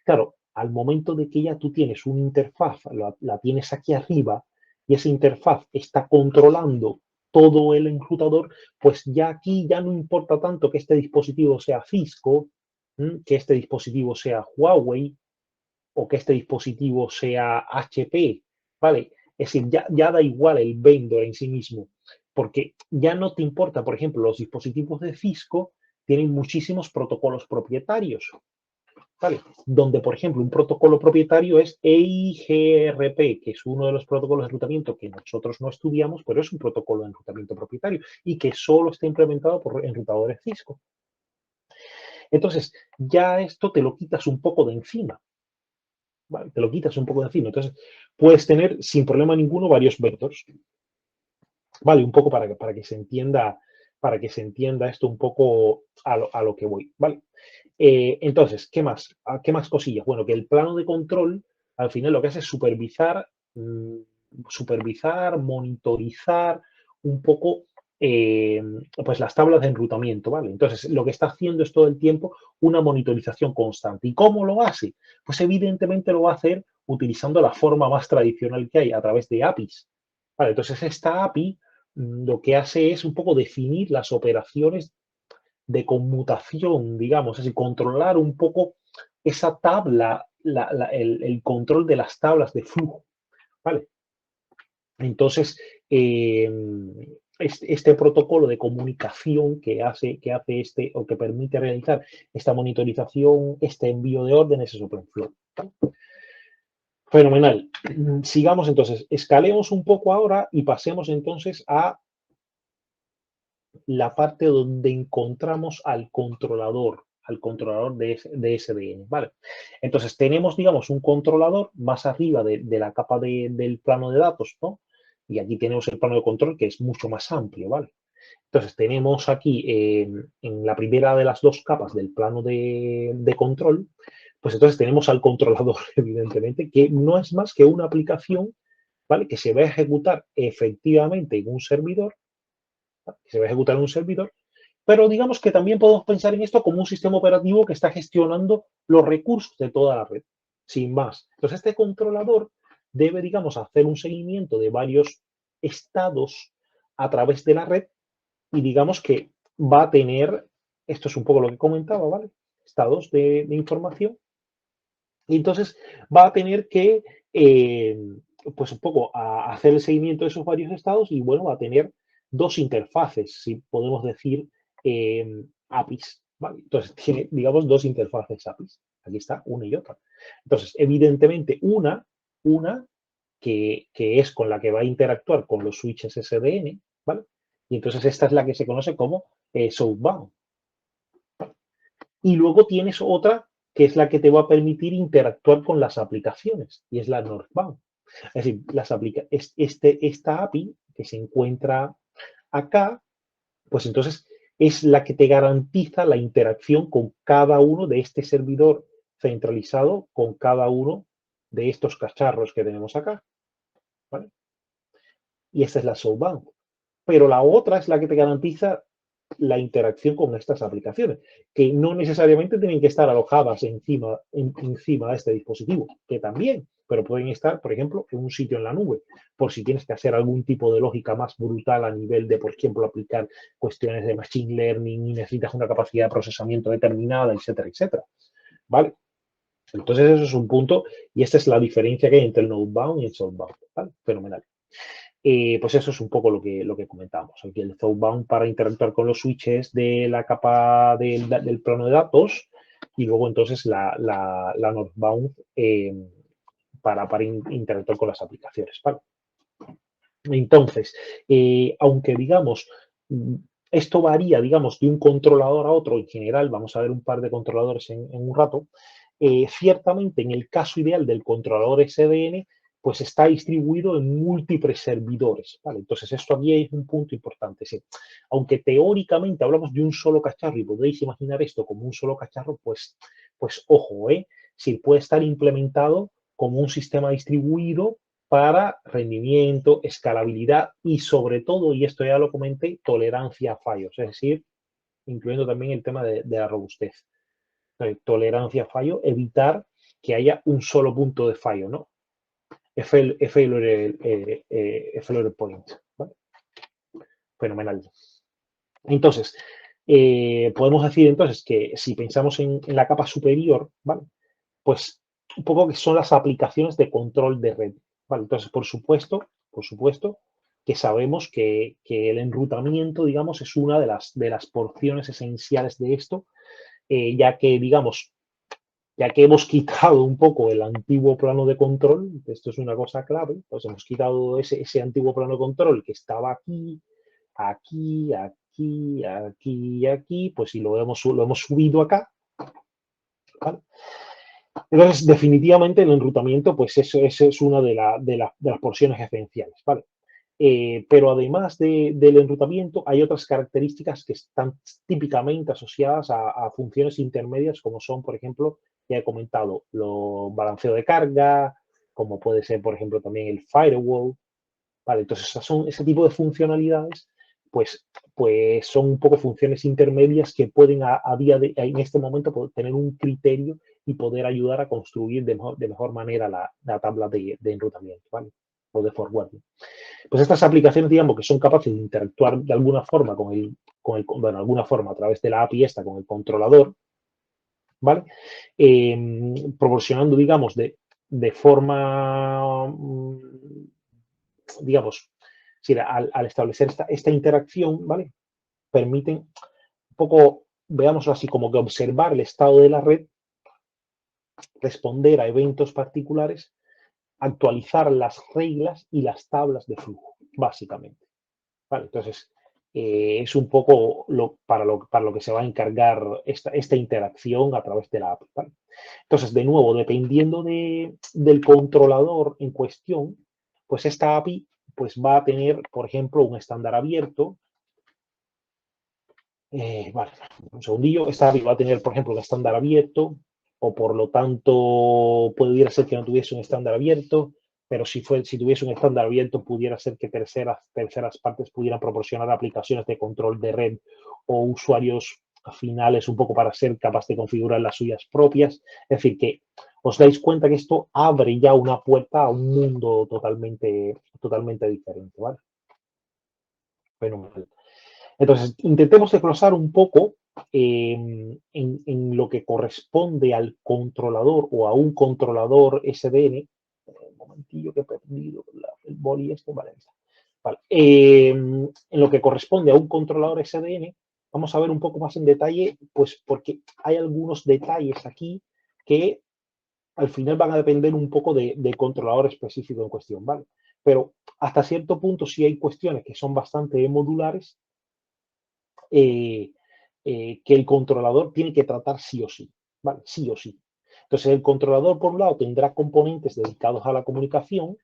Claro, al momento de que ya tú tienes una interfaz, la tienes aquí arriba, y esa interfaz está controlando todo el enrutador, pues ya aquí ya no importa tanto que este dispositivo sea Cisco, que este dispositivo sea Huawei o que este dispositivo sea HP, ¿vale? Es decir, ya da igual el vendor en sí mismo, porque ya no te importa, por ejemplo, los dispositivos de Cisco tienen muchísimos protocolos propietarios, ¿vale? Donde, por ejemplo, un protocolo propietario es EIGRP, que es uno de los protocolos de enrutamiento que nosotros no estudiamos, pero es un protocolo de enrutamiento propietario y que solo está implementado por enrutadores Cisco. Entonces, ya esto te lo quitas un poco de encima, ¿vale? Te lo quitas un poco de encima. Entonces, puedes tener sin problema ninguno varios vectores, ¿vale? Un poco para que se entienda esto un poco a lo que voy, ¿vale? Entonces, ¿qué más? ¿Qué más cosillas? Bueno, que el plano de control, al final lo que hace es supervisar, monitorizar un poco eh, pues las tablas de enrutamiento, ¿vale? Entonces, lo que está haciendo es todo el tiempo una monitorización constante. ¿Y cómo lo hace? Pues evidentemente lo va a hacer utilizando la forma más tradicional que hay, a través de APIs. ¿Vale? Entonces, esta API lo que hace es un poco definir las operaciones de conmutación, digamos, es decir, controlar un poco esa tabla, el control de las tablas de flujo, ¿vale? Entonces, eh, este protocolo de comunicación que hace o que permite realizar esta monitorización, este envío de órdenes es OpenFlow. Fenomenal. Sigamos entonces, escalemos un poco ahora y pasemos entonces a la parte donde encontramos al controlador de SDN, ¿vale? Entonces tenemos, digamos, un controlador más arriba de la capa del plano de datos, ¿no? Y aquí tenemos el plano de control que es mucho más amplio, ¿vale? Entonces tenemos aquí en la primera de las dos capas del plano de control, pues entonces tenemos al controlador, evidentemente, que no es más que una aplicación, ¿vale? Que se va a ejecutar efectivamente en un servidor, que se va a ejecutar en un servidor, pero digamos que también podemos pensar en esto como un sistema operativo que está gestionando los recursos de toda la red, sin más. Entonces, este controlador debe, digamos, hacer un seguimiento de varios estados a través de la red y digamos que va a tener, esto es un poco lo que comentaba, ¿vale? Estados de información. Y entonces va a tener que, pues un poco hacer el seguimiento de esos varios estados y bueno, va a tener dos interfaces, si podemos decir APIs, ¿vale? Entonces tiene, digamos, dos interfaces APIs. Aquí está, una y otra. Entonces, evidentemente, una que es con la que va a interactuar con los switches SDN, ¿vale? Y entonces esta es la que se conoce como southbound. Y luego tienes otra que es la que te va a permitir interactuar con las aplicaciones y es la northbound. Es decir, esta API que se encuentra acá, pues entonces es la que te garantiza la interacción con cada uno de este servidor centralizado, con cada uno de estos cacharros que tenemos acá, ¿vale? Y esta es la Southbound. Pero la otra es la que te garantiza la interacción con estas aplicaciones, que no necesariamente tienen que estar alojadas encima de este dispositivo, que también, pero pueden estar, por ejemplo, en un sitio en la nube, por si tienes que hacer algún tipo de lógica más brutal a nivel de, por ejemplo, aplicar cuestiones de machine learning y necesitas una capacidad de procesamiento determinada, etcétera, etcétera. ¿Vale? Entonces, eso es un punto, y esta es la diferencia que hay entre el Nodebound y el Southbound. ¿Vale? Fenomenal. Pues eso es un poco lo que comentábamos. Aquí el Southbound para interactuar con los switches de la capa del plano de datos y luego entonces la Northbound para interactuar con las aplicaciones. ¿Vale? Entonces, aunque digamos, esto varía, digamos, de un controlador a otro, en general, vamos a ver un par de controladores en un rato, ciertamente en el caso ideal del controlador SDN, pues está distribuido en múltiples servidores, ¿vale? Entonces, esto aquí es un punto importante. ¿Sí? Aunque teóricamente hablamos de un solo cacharro y podéis imaginar esto como un solo cacharro, pues ojo, si puede estar implementado como un sistema distribuido para rendimiento, escalabilidad y sobre todo, y esto ya lo comenté, tolerancia a fallos, es decir, incluyendo también el tema de la robustez. Tolerancia a fallo, evitar que haya un solo punto de fallo, ¿no? Failure point. ¿Vale? Fenomenal. Entonces, podemos decir entonces que si pensamos en la capa superior, ¿vale? Pues un poco que son las aplicaciones de control de red. ¿Vale? Entonces, por supuesto que sabemos que el enrutamiento, digamos, es una de las porciones esenciales de esto, ya que, digamos, ya que hemos quitado un poco el antiguo plano de control, esto es una cosa clave, pues hemos quitado ese antiguo plano de control que estaba aquí, aquí, aquí, aquí y aquí, pues si lo hemos subido acá, ¿vale? Entonces, definitivamente el enrutamiento, pues eso es una de las porciones esenciales, ¿vale? Pero además del enrutamiento, hay otras características que están típicamente asociadas a funciones intermedias, como son, por ejemplo, ya he comentado, los balanceo de carga, como puede ser, por ejemplo, también el firewall. ¿Vale? Entonces, son ese tipo de funcionalidades, pues son un poco funciones intermedias que pueden en este momento tener un criterio y poder ayudar a construir de mejor manera la tabla de enrutamiento, ¿vale? O de forwarding. Pues estas aplicaciones, digamos, que son capaces de interactuar de alguna forma bueno, alguna forma a través de la API esta con el controlador, ¿vale? Proporcionando, digamos, de forma, digamos, al establecer esta interacción, ¿vale? Permiten un poco, veámoslo así, como que observar el estado de la red, responder a eventos particulares, actualizar las reglas y las tablas de flujo, básicamente. ¿Vale? Entonces, es un poco para lo que se va a encargar esta interacción a través de la API. ¿Vale? Entonces, de nuevo, dependiendo del controlador en cuestión, pues esta API pues va a tener, por ejemplo, un estándar abierto. Vale, un segundillo. Esta API va a tener, por ejemplo, un estándar abierto, o por lo tanto, pudiera ser que no tuviese un estándar abierto, pero si tuviese un estándar abierto, pudiera ser que terceras partes pudieran proporcionar aplicaciones de control de red o usuarios finales un poco para ser capaz de configurar las suyas propias. Es decir, que os dais cuenta que esto abre ya una puerta a un mundo totalmente diferente, ¿vale? Fenomenal. Entonces, intentemos desglosar un poco en lo que corresponde al controlador o a un controlador SDN. Un momentillo que he perdido el boli este. Vale, vale. En lo que corresponde a un controlador SDN, vamos a ver un poco más en detalle, pues porque hay algunos detalles aquí que al final van a depender un poco del controlador específico en cuestión, ¿vale? Pero hasta cierto punto sí hay cuestiones que son bastante modulares que el controlador tiene que tratar sí o sí, ¿vale? Sí o sí. Entonces, el controlador, por un lado, tendrá componentes dedicados a la comunicación,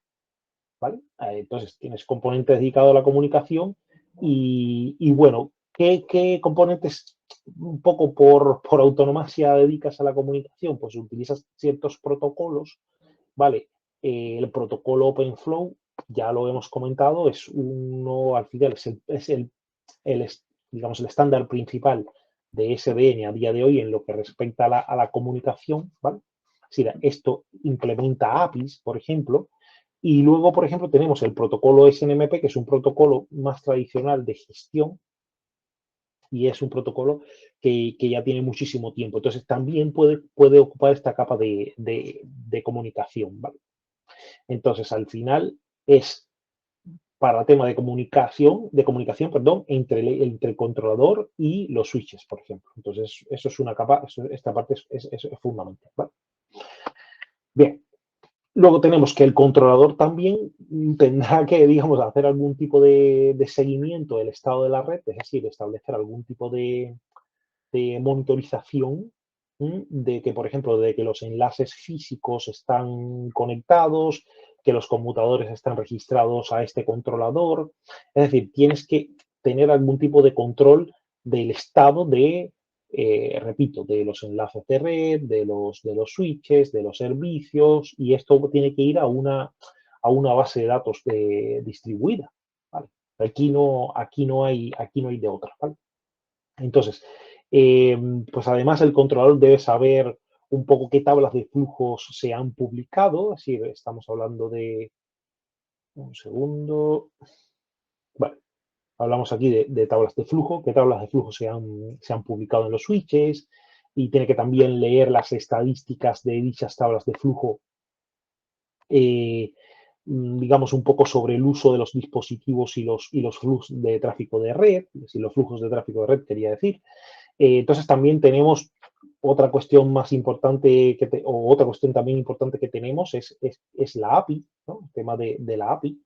¿vale? Entonces, tienes componentes dedicados a la comunicación y bueno, ¿Qué componentes un poco por autonomía dedicas a la comunicación? Pues utilizas ciertos protocolos, ¿vale? El protocolo OpenFlow, ya lo hemos comentado, es uno, al final, digamos, el estándar principal de SDN a día de hoy en lo que respecta a la comunicación, ¿vale? Es decir, esto implementa APIs, por ejemplo, y luego, por ejemplo, tenemos el protocolo SNMP, que es un protocolo más tradicional de gestión, y es un protocolo que ya tiene muchísimo tiempo. Entonces, también puede ocupar esta capa de comunicación, ¿vale? Entonces, al final es para tema de comunicación, perdón, entre el controlador y los switches, por ejemplo. Entonces, eso es una capa, esta parte es fundamental, ¿vale? Bien, luego tenemos que el controlador también tendrá que, digamos, hacer algún tipo de seguimiento del estado de la red, es decir, establecer algún tipo de monitorización, de que, por ejemplo, de que los enlaces físicos están conectados, que los conmutadores están registrados a este controlador. Es decir, tienes que tener algún tipo de control del estado repito, de los enlaces de red, de los switches, de los servicios, y esto tiene que ir a una base de datos distribuida, ¿vale? Aquí no hay de otra, ¿vale? Entonces, pues además el controlador debe saber un poco qué tablas de flujos se han publicado, así estamos hablando de, un segundo, vale, hablamos aquí de tablas de flujo, qué tablas de flujo se han publicado en los switches, y tiene que también leer las estadísticas de dichas tablas de flujo, eh, digamos, un poco sobre el uso de los dispositivos y los flujos de tráfico de red, si los flujos de tráfico de red quería decir. Entonces también tenemos otra cuestión más importante, o otra cuestión también importante que tenemos es la API, ¿no? El tema de la API.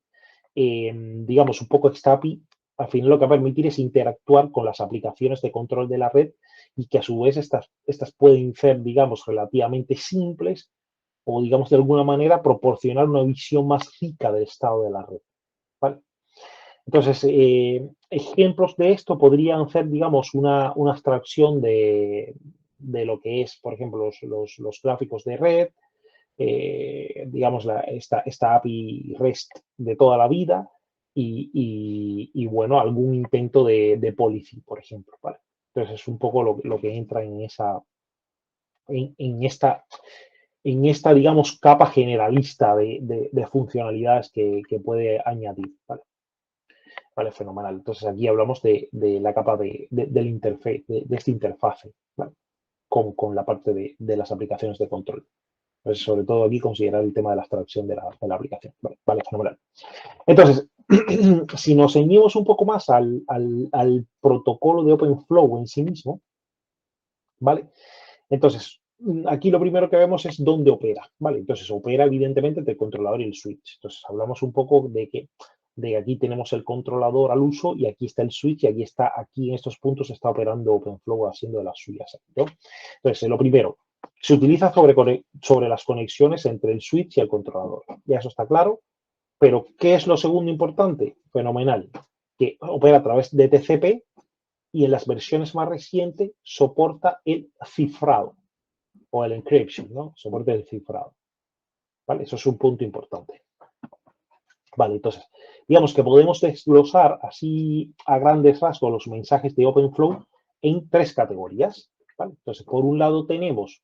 Digamos, un poco esta API, al final lo que va a permitir es interactuar con las aplicaciones de control de la red, y que a su vez estas pueden ser, digamos, relativamente simples, o, digamos, de alguna manera proporcionar una visión más rica del estado de la red, ¿vale? Entonces, ejemplos de esto podrían ser, digamos, una abstracción de lo que es, por ejemplo, los gráficos de red, digamos, esta API REST de toda la vida, bueno, algún intento de policy, por ejemplo, ¿vale? Entonces, es un poco lo que entra en esta, digamos, capa generalista de funcionalidades que puede añadir, ¿vale? Vale, fenomenal. Entonces aquí hablamos de la capa del interface, de esta interfase, ¿vale? Con la parte de las aplicaciones de control. Pues sobre todo aquí considerar el tema de la abstracción de la aplicación. Vale, fenomenal. Entonces, si nos ceñimos un poco más al protocolo de OpenFlow en sí mismo, ¿vale? Entonces, aquí lo primero que vemos es dónde opera, ¿vale? Entonces, opera evidentemente entre el controlador y el switch. Entonces, hablamos un poco de que aquí tenemos el controlador al uso, y aquí está el switch, y aquí en estos puntos está operando OpenFlow haciendo de las suyas, ¿no? Entonces, lo primero, se utiliza sobre las conexiones entre el switch y el controlador. Ya eso está claro, pero ¿qué es lo segundo importante? Fenomenal, que opera a través de TCP, y en las versiones más recientes soporta el cifrado o el encryption, ¿no? Soporte del cifrado, ¿vale? Eso es un punto importante. Vale, entonces, digamos que podemos desglosar así a grandes rasgos los mensajes de OpenFlow en tres categorías, ¿vale? Entonces, por un lado tenemos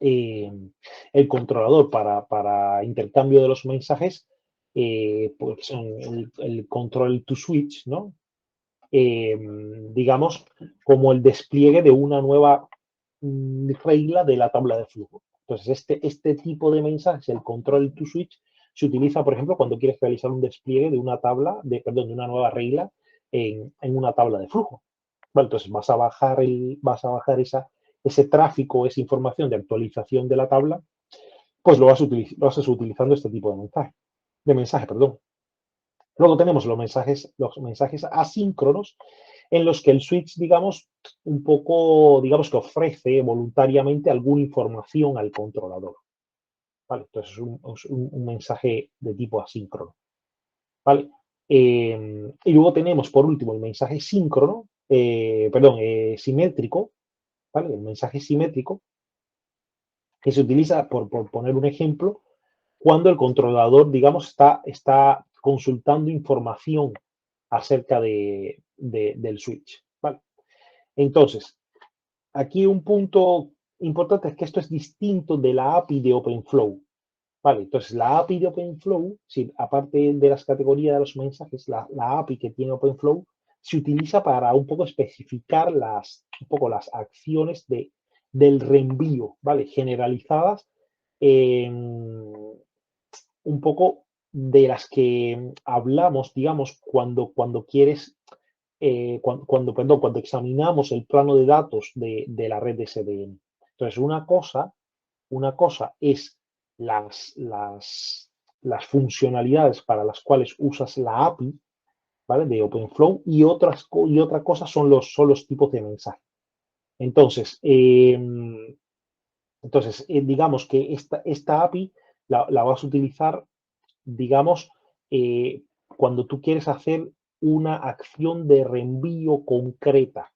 el controlador para intercambio de los mensajes, pues son el control to switch, ¿no? Digamos, como el despliegue de una nueva regla de la tabla de flujo. Entonces, este tipo de mensajes, el control to switch, se utiliza, por ejemplo, cuando quieres realizar un despliegue de una de una nueva regla en una tabla de flujo. Vale, entonces vas a bajar ese tráfico, esa información de actualización de la tabla, pues lo vas utilizando este tipo de mensaje, perdón. Luego tenemos los mensajes asíncronos, en los que el switch, digamos, un poco, digamos, que ofrece voluntariamente alguna información al controlador, ¿vale? Entonces es un mensaje de tipo asíncrono, ¿vale? Y luego tenemos, por último, el mensaje síncrono, simétrico, ¿vale? El mensaje simétrico, que se utiliza, por poner un ejemplo, cuando el controlador, digamos, está consultando información acerca del switch, ¿vale? Entonces, aquí un punto importante es que esto es distinto de la API de OpenFlow, ¿vale? Entonces, la API de OpenFlow, si, aparte de las categorías de los mensajes, la API que tiene OpenFlow se utiliza para un poco especificar un poco las acciones del reenvío, ¿vale? Generalizadas un poco de las que hablamos, digamos, cuando quieres, cuando examinamos el plano de datos de la red de SDN. Entonces, una cosa es las funcionalidades para las cuales usas la API, ¿vale? De OpenFlow y otra cosa son los tipos de mensaje. Entonces, digamos que esta API la vas a utilizar, digamos, cuando tú quieres hacer una acción de reenvío concreta,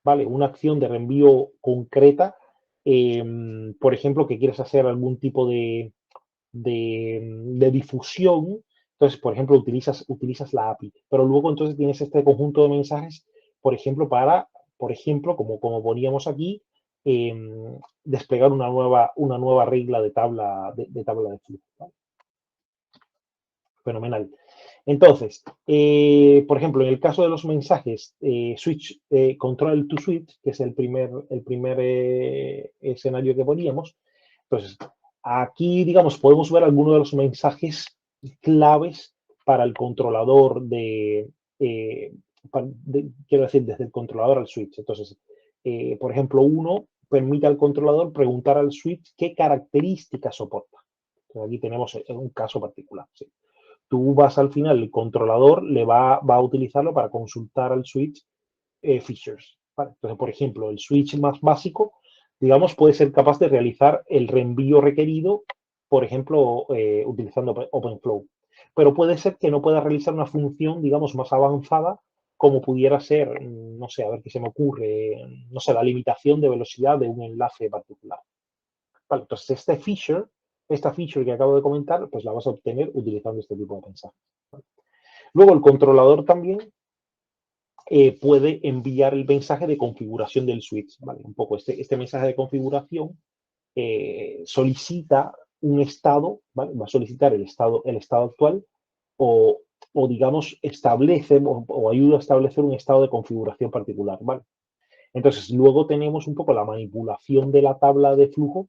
¿vale? Una acción de reenvío concreta, por ejemplo, que quieres hacer algún tipo de difusión, entonces, por ejemplo, utilizas la API, pero luego entonces tienes este conjunto de mensajes, por ejemplo, como poníamos aquí, eh, desplegar una nueva regla de tabla de flujo, ¿vale? Fenomenal. Entonces, por ejemplo, en el caso de los mensajes switch, control to switch, que es el primer escenario que poníamos, entonces, aquí, digamos, podemos ver algunos de los mensajes claves para el controlador eh, quiero decir, desde el controlador al switch. Entonces, por ejemplo, uno permite al controlador preguntar al switch qué características soporta. Entonces, aquí tenemos un caso particular. ¿Sí? Tú vas al final, el controlador va a utilizarlo para consultar al switch features. ¿Vale? Entonces, por ejemplo, el switch más básico, digamos, puede ser capaz de realizar el reenvío requerido, por ejemplo, utilizando OpenFlow. Pero puede ser que no pueda realizar una función, digamos, más avanzada, como pudiera ser, no sé, a ver qué se me ocurre, no sé, la limitación de velocidad de un enlace particular. Vale, entonces, esta feature que acabo de comentar, pues la vas a obtener utilizando este tipo de mensajes. ¿Vale? Luego, el controlador también puede enviar el mensaje de configuración del switch. ¿Vale? Un poco este mensaje de configuración solicita un estado, ¿vale? Va a solicitar el estado actual o, digamos, establece o ayuda a establecer un estado de configuración particular. ¿Vale? Entonces, luego tenemos un poco la manipulación de la tabla de flujo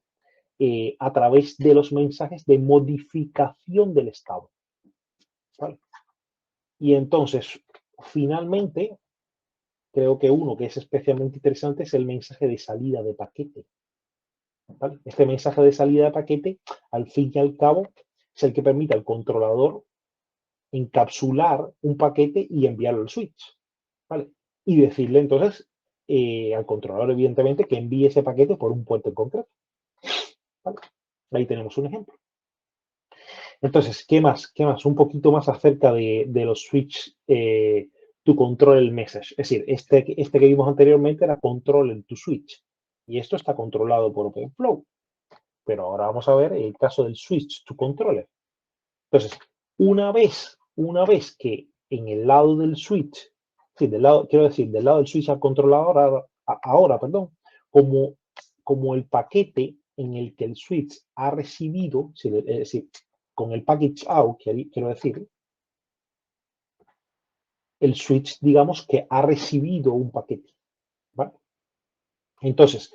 a través de los mensajes de modificación del estado. ¿Vale? Y entonces, finalmente, creo que uno que es especialmente interesante es el mensaje de salida de paquete. ¿Vale? Este mensaje de salida de paquete, al fin y al cabo, es el que permite al controlador encapsular un paquete y enviarlo al switch. ¿Vale? Y decirle entonces al controlador, evidentemente, que envíe ese paquete por un puerto en concreto. ¿Vale? Ahí tenemos un ejemplo. Entonces, ¿qué más? Un poquito más acerca de los switch to control el message. Es decir, este que vimos anteriormente era control el to switch. Y esto está controlado por OpenFlow. Pero ahora vamos a ver el caso del switch to controller. Entonces, una vez que en el lado del switch, sí, quiero decir, del lado del switch al controlador, ahora, perdón, como el paquete en el que el switch ha recibido, es decir, con el package out, quiero decir, el switch, digamos, que ha recibido un paquete. ¿Vale? Entonces,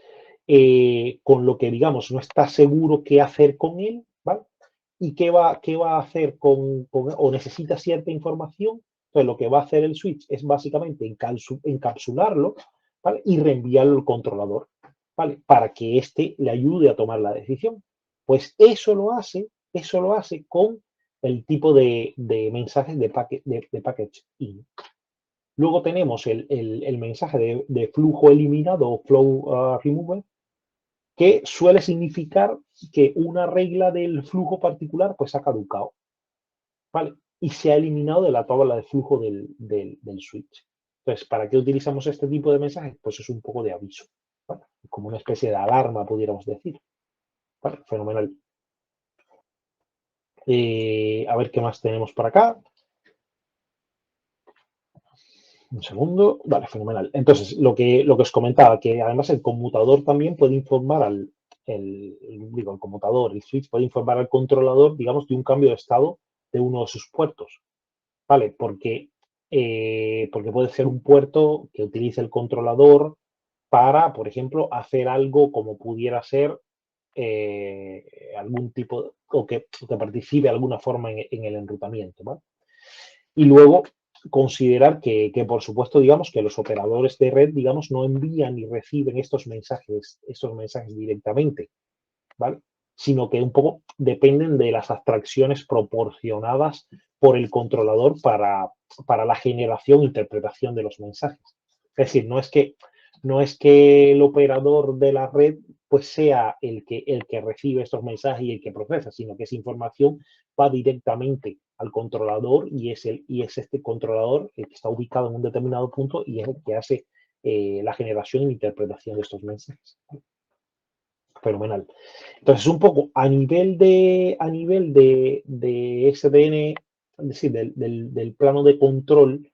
con lo que, digamos, no está seguro qué hacer con él, ¿vale? ¿Y qué va a hacer o necesita cierta información? Entonces, lo que va a hacer el switch es básicamente encapsularlo, ¿vale? Y reenviarlo al controlador, ¿vale? Para que éste le ayude a tomar la decisión. Pues eso lo hace con el tipo de mensajes de package in. Luego tenemos el mensaje de flujo eliminado o flow removal, que suele significar que una regla del flujo particular pues ha caducado. ¿Vale? y se ha eliminado de la tabla de flujo del switch. Entonces, ¿para qué utilizamos este tipo de mensajes? Pues es un poco de aviso, ¿vale? Como una especie de alarma, pudiéramos decir. ¿Vale? Fenomenal. A ver qué más tenemos por acá. Un segundo. Vale, fenomenal. Entonces, lo que os comentaba, que además el conmutador también puede informar el conmutador, el switch, puede informar al controlador, digamos, de un cambio de estado de uno de sus puertos. ¿Vale? Porque puede ser un puerto que utilice el controlador para, por ejemplo, hacer algo como pudiera ser algún tipo, o que participe de alguna forma en el enrutamiento, ¿vale? Y luego considerar por supuesto, digamos, que los operadores de red, digamos, no envían y reciben estos mensajes directamente, ¿vale? Sino que un poco dependen de las abstracciones proporcionadas por el controlador para la generación e interpretación de los mensajes. Es decir, no es que el operador de la red pues sea el que recibe estos mensajes y el que procesa, sino que esa información va directamente al controlador y es este controlador el que está ubicado en un determinado punto y es el que hace la generación e interpretación de estos mensajes. Fenomenal. Entonces, un poco de SDN, es decir, del plano de control,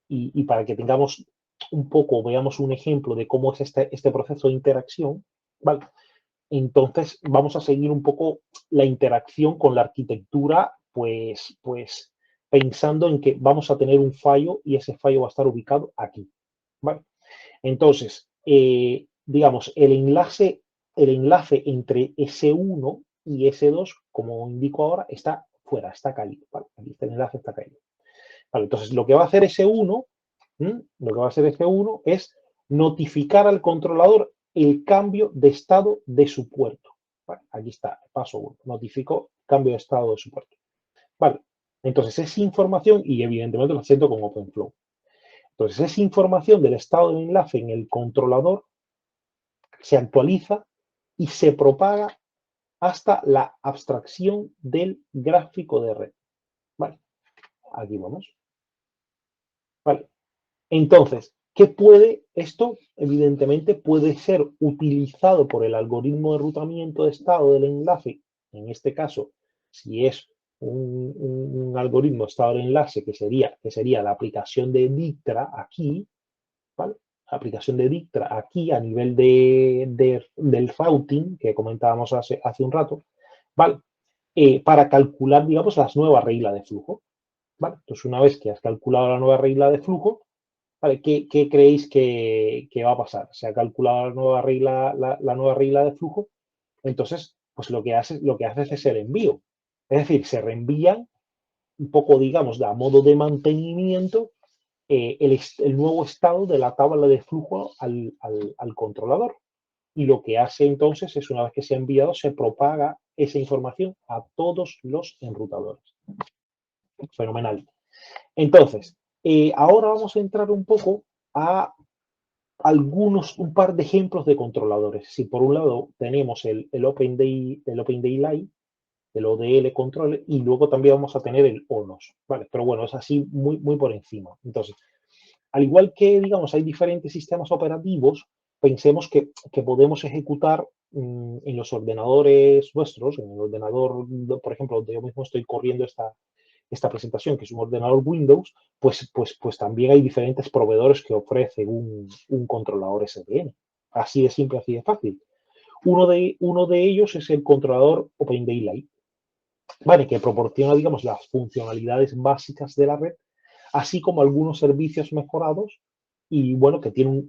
y para que tengamos un poco, veamos un ejemplo de cómo es este proceso de interacción, ¿vale? Entonces, vamos a seguir un poco la interacción con la arquitectura, pues pensando en que vamos a tener un fallo y ese fallo va a estar ubicado aquí, ¿vale? Entonces, digamos, el enlace entre S1 y S2, como indico ahora, está fuera, está caído. ¿Vale? Aquí este enlace está caído. Vale, entonces, lo que va a hacer S1, es notificar al controlador el cambio de estado de su puerto. Vale, aquí está, paso 1, notificó cambio de estado de su puerto. Vale, entonces esa información, y evidentemente lo siento con OpenFlow. Entonces, esa información del estado del enlace en el controlador se actualiza y se propaga hasta la abstracción del gráfico de red. Vale, aquí vamos. Vale, entonces, ¿qué puede esto? Evidentemente puede ser utilizado por el algoritmo de enrutamiento de estado del enlace. En este caso, si es un algoritmo de estado del enlace que sería la aplicación de Dijkstra aquí, ¿vale? Aplicación de Dijkstra aquí a nivel del routing que comentábamos hace un rato, ¿vale? Para calcular, digamos, las nuevas reglas de flujo, ¿vale? Entonces, una vez que has calculado la nueva regla de flujo, ¿vale? ¿Qué creéis que va a pasar? Se ha calculado la nueva regla de flujo, entonces, pues lo que haces es el envío. Es decir, se reenvían un poco, digamos, a modo de mantenimiento el nuevo estado de la tabla de flujo al controlador. Y lo que hace entonces es, una vez que se ha enviado, se propaga esa información a todos los enrutadores. Fenomenal. Entonces, ahora vamos a entrar un poco a un par de ejemplos de controladores. Si por un lado tenemos el OpenDaylight, el ODL control, y luego también vamos a tener el ONOS, ¿vale? Pero bueno, es así muy por encima. Entonces, al igual que, digamos, hay diferentes sistemas operativos, pensemos que podemos ejecutar en los ordenadores nuestros, en el ordenador, por ejemplo, donde yo mismo estoy corriendo esta presentación, que es un ordenador Windows, pues también hay diferentes proveedores que ofrecen un controlador SDN. Así de simple, así de fácil. Uno de ellos es el controlador OpenDaylight, ¿vale? Que proporciona, digamos, las funcionalidades básicas de la red, así como algunos servicios mejorados y, bueno, que tiene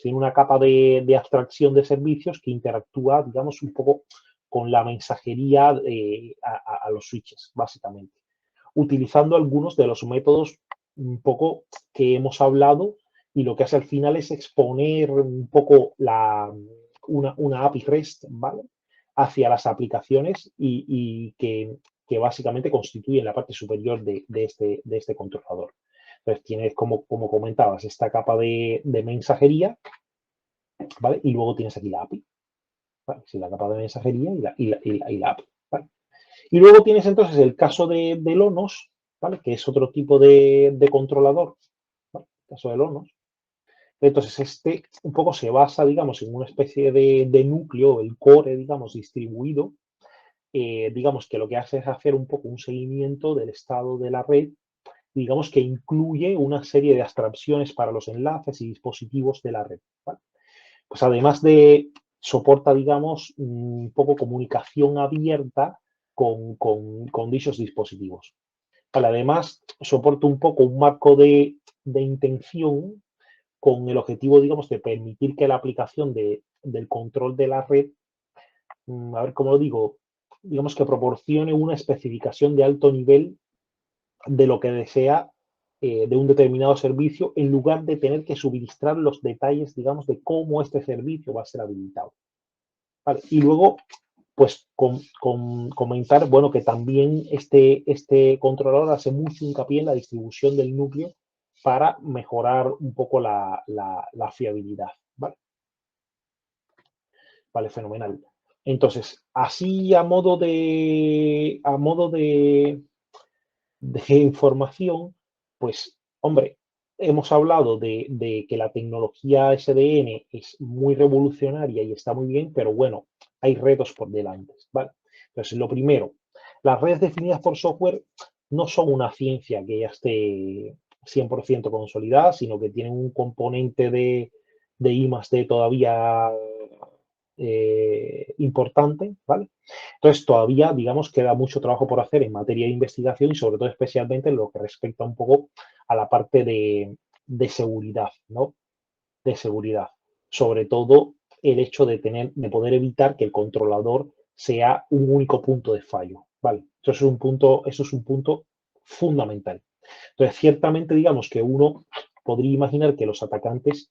una capa de abstracción de servicios que interactúa, digamos, un poco con la mensajería a los switches, básicamente, utilizando algunos de los métodos un poco que hemos hablado, y lo que hace al final es exponer un poco una API REST, ¿vale? Hacia las aplicaciones y que básicamente constituyen la parte superior de este controlador. Entonces tienes, como comentabas, esta capa de mensajería, ¿vale? Y luego tienes aquí la API, ¿vale? Sí, la capa de mensajería y la API, ¿vale? Y luego tienes entonces el caso del ONOS, ¿vale? Que es otro tipo de controlador, ¿vale? En el caso de Lonos. Entonces, este un poco se basa, digamos, en una especie de núcleo, el core, digamos, distribuido, digamos, que lo que hace es hacer un poco un seguimiento del estado de la red, digamos, que incluye una serie de abstracciones para los enlaces y dispositivos de la red, ¿vale? Pues además de soporta, digamos, un poco comunicación abierta con dichos dispositivos. Vale, además, soporta un poco un marco de intención con el objetivo, digamos, de permitir que la aplicación del control de la red, a ver cómo lo digo, digamos que proporcione una especificación de alto nivel de lo que desea de un determinado servicio, en lugar de tener que suministrar los detalles, digamos, de cómo este servicio va a ser habilitado. Vale, y luego, pues, comentar, bueno, que también este controlador hace mucho hincapié en la distribución del núcleo para mejorar un poco la fiabilidad, ¿vale? Vale, fenomenal. Entonces, así de información, pues, hombre, hemos hablado de que la tecnología SDN es muy revolucionaria y está muy bien, pero bueno, hay retos por delante, ¿vale? Entonces, lo primero, las redes definidas por software no son una ciencia que ya esté 100% consolidada, sino que tienen un componente de I más D todavía importante, ¿vale? Entonces, todavía, digamos, queda mucho trabajo por hacer en materia de investigación y sobre todo especialmente en lo que respecta un poco a la parte de seguridad, ¿no? De seguridad. Sobre todo el hecho de poder evitar que el controlador sea un único punto de fallo, ¿vale? Eso es un punto fundamental. Entonces, ciertamente, digamos que uno podría imaginar que los atacantes,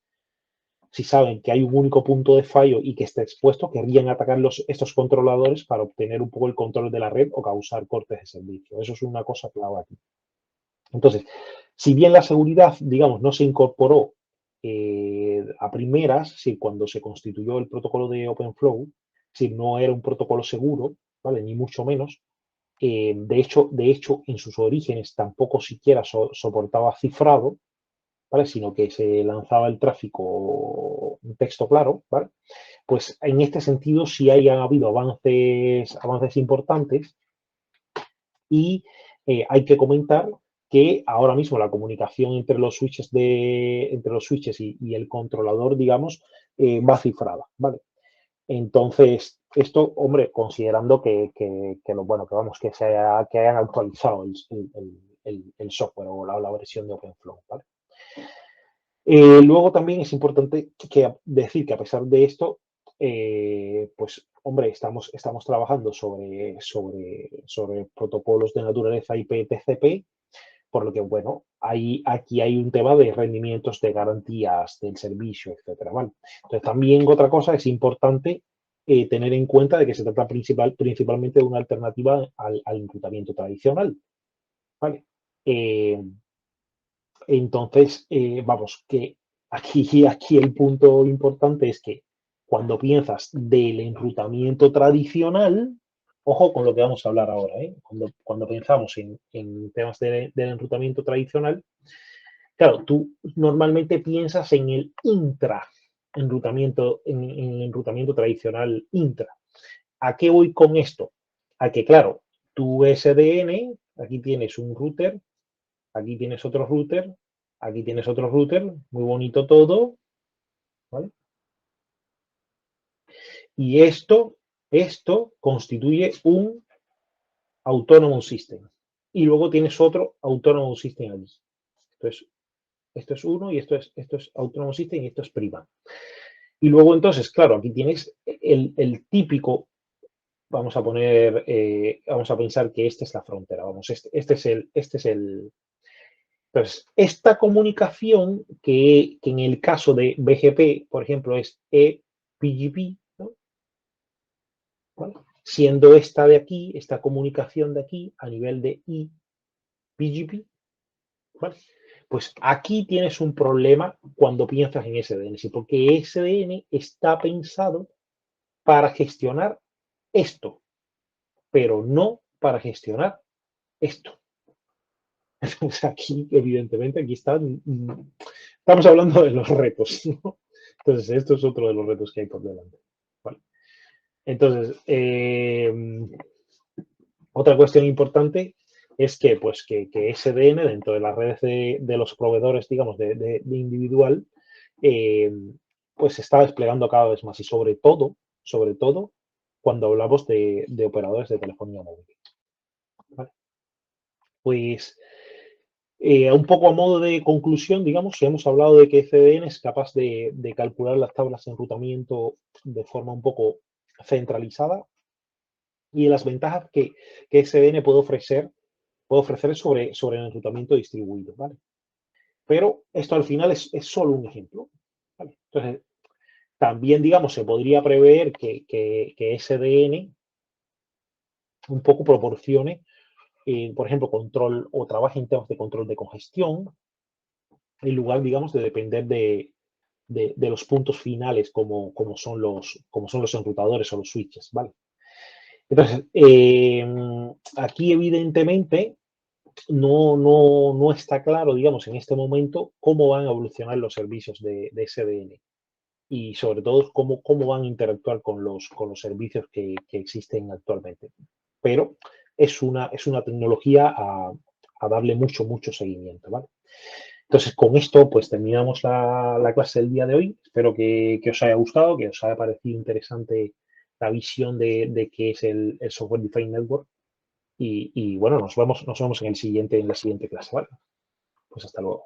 si saben que hay un único punto de fallo y que está expuesto, querrían atacar estos controladores para obtener un poco el control de la red o causar cortes de servicio. Eso es una cosa clave aquí. Entonces, si bien la seguridad, digamos, no se incorporó a primeras, si cuando se constituyó el protocolo de OpenFlow, si no era un protocolo seguro, ¿vale? Ni mucho menos. De hecho, en sus orígenes tampoco siquiera soportaba cifrado, ¿vale? Sino que se lanzaba el tráfico en texto claro, ¿vale? Pues en este sentido sí hayan habido avances importantes y hay que comentar que ahora mismo la comunicación entre los switches y el controlador, digamos, va cifrada, ¿vale? Entonces, esto, hombre, considerando bueno, que vamos, que hayan actualizado el software o la versión de OpenFlow, ¿vale? Luego también es importante decir que a pesar de esto, pues hombre, estamos trabajando sobre protocolos de naturaleza IP-TCP, por lo que, bueno, aquí hay un tema de rendimientos, de garantías del servicio, etcétera, ¿vale? Entonces, también otra cosa es importante tener en cuenta de que se trata principalmente de una alternativa al enrutamiento tradicional, ¿vale? Eh, entonces, vamos, que aquí el punto importante es que cuando piensas del enrutamiento tradicional, ojo con lo que vamos a hablar ahora, ¿eh? Cuando pensamos en temas del enrutamiento tradicional, claro, tú normalmente piensas en el en el enrutamiento tradicional intra. ¿A qué voy con esto? A que, claro, tu SDN, aquí tienes un router, aquí tienes otro router, aquí tienes otro router, muy bonito todo, ¿vale? Y esto constituye un Autonomous System. Y luego tienes otro Autonomous System aquí. Entonces, esto es uno y esto es Autonomous System y esto es prima. Y luego entonces, claro, aquí tienes el típico, vamos a pensar que esta es la frontera, vamos, este es el. Entonces, esta comunicación que en el caso de BGP, por ejemplo, es ePGP, ¿no? ¿Vale? Siendo esta de aquí, esta comunicación de aquí, a nivel de ePGP, ¿vale? Pues aquí tienes un problema cuando piensas en SDN, porque SDN está pensado para gestionar esto, pero no para gestionar esto. Entonces aquí, evidentemente, aquí están, estamos hablando de los retos, ¿no? Entonces, esto es otro de los retos que hay por delante. Vale. Entonces, otra cuestión importante es que, pues, que SDN dentro de las redes de los proveedores, digamos, de individual, eh, pues se está desplegando cada vez más y sobre todo, cuando hablamos de operadores de telefonía móvil. ¿Vale? Pues un poco a modo de conclusión, digamos, hemos hablado de que CDN es capaz de calcular las tablas de enrutamiento de forma un poco centralizada y las ventajas que SDN puede ofrecer sobre el enrutamiento distribuido, ¿vale? Pero esto al final es solo un ejemplo, ¿vale? Entonces, también, digamos, se podría prever que SDN un poco proporcione, por ejemplo, control o trabaje en temas de control de congestión, en lugar, digamos, de depender de los puntos finales como son los enrutadores o los switches, ¿vale? Entonces, aquí evidentemente no está claro, digamos, en este momento cómo van a evolucionar los servicios de SDN y sobre todo cómo van a interactuar con los servicios que existen actualmente. Pero es una tecnología a darle mucho seguimiento, ¿vale? Entonces, con esto, pues terminamos la clase del día de hoy. Espero que os haya gustado, que os haya parecido interesante la visión de qué es el Software Defined Network. Y bueno, nos vemos en la siguiente clase, ¿vale? Pues hasta luego.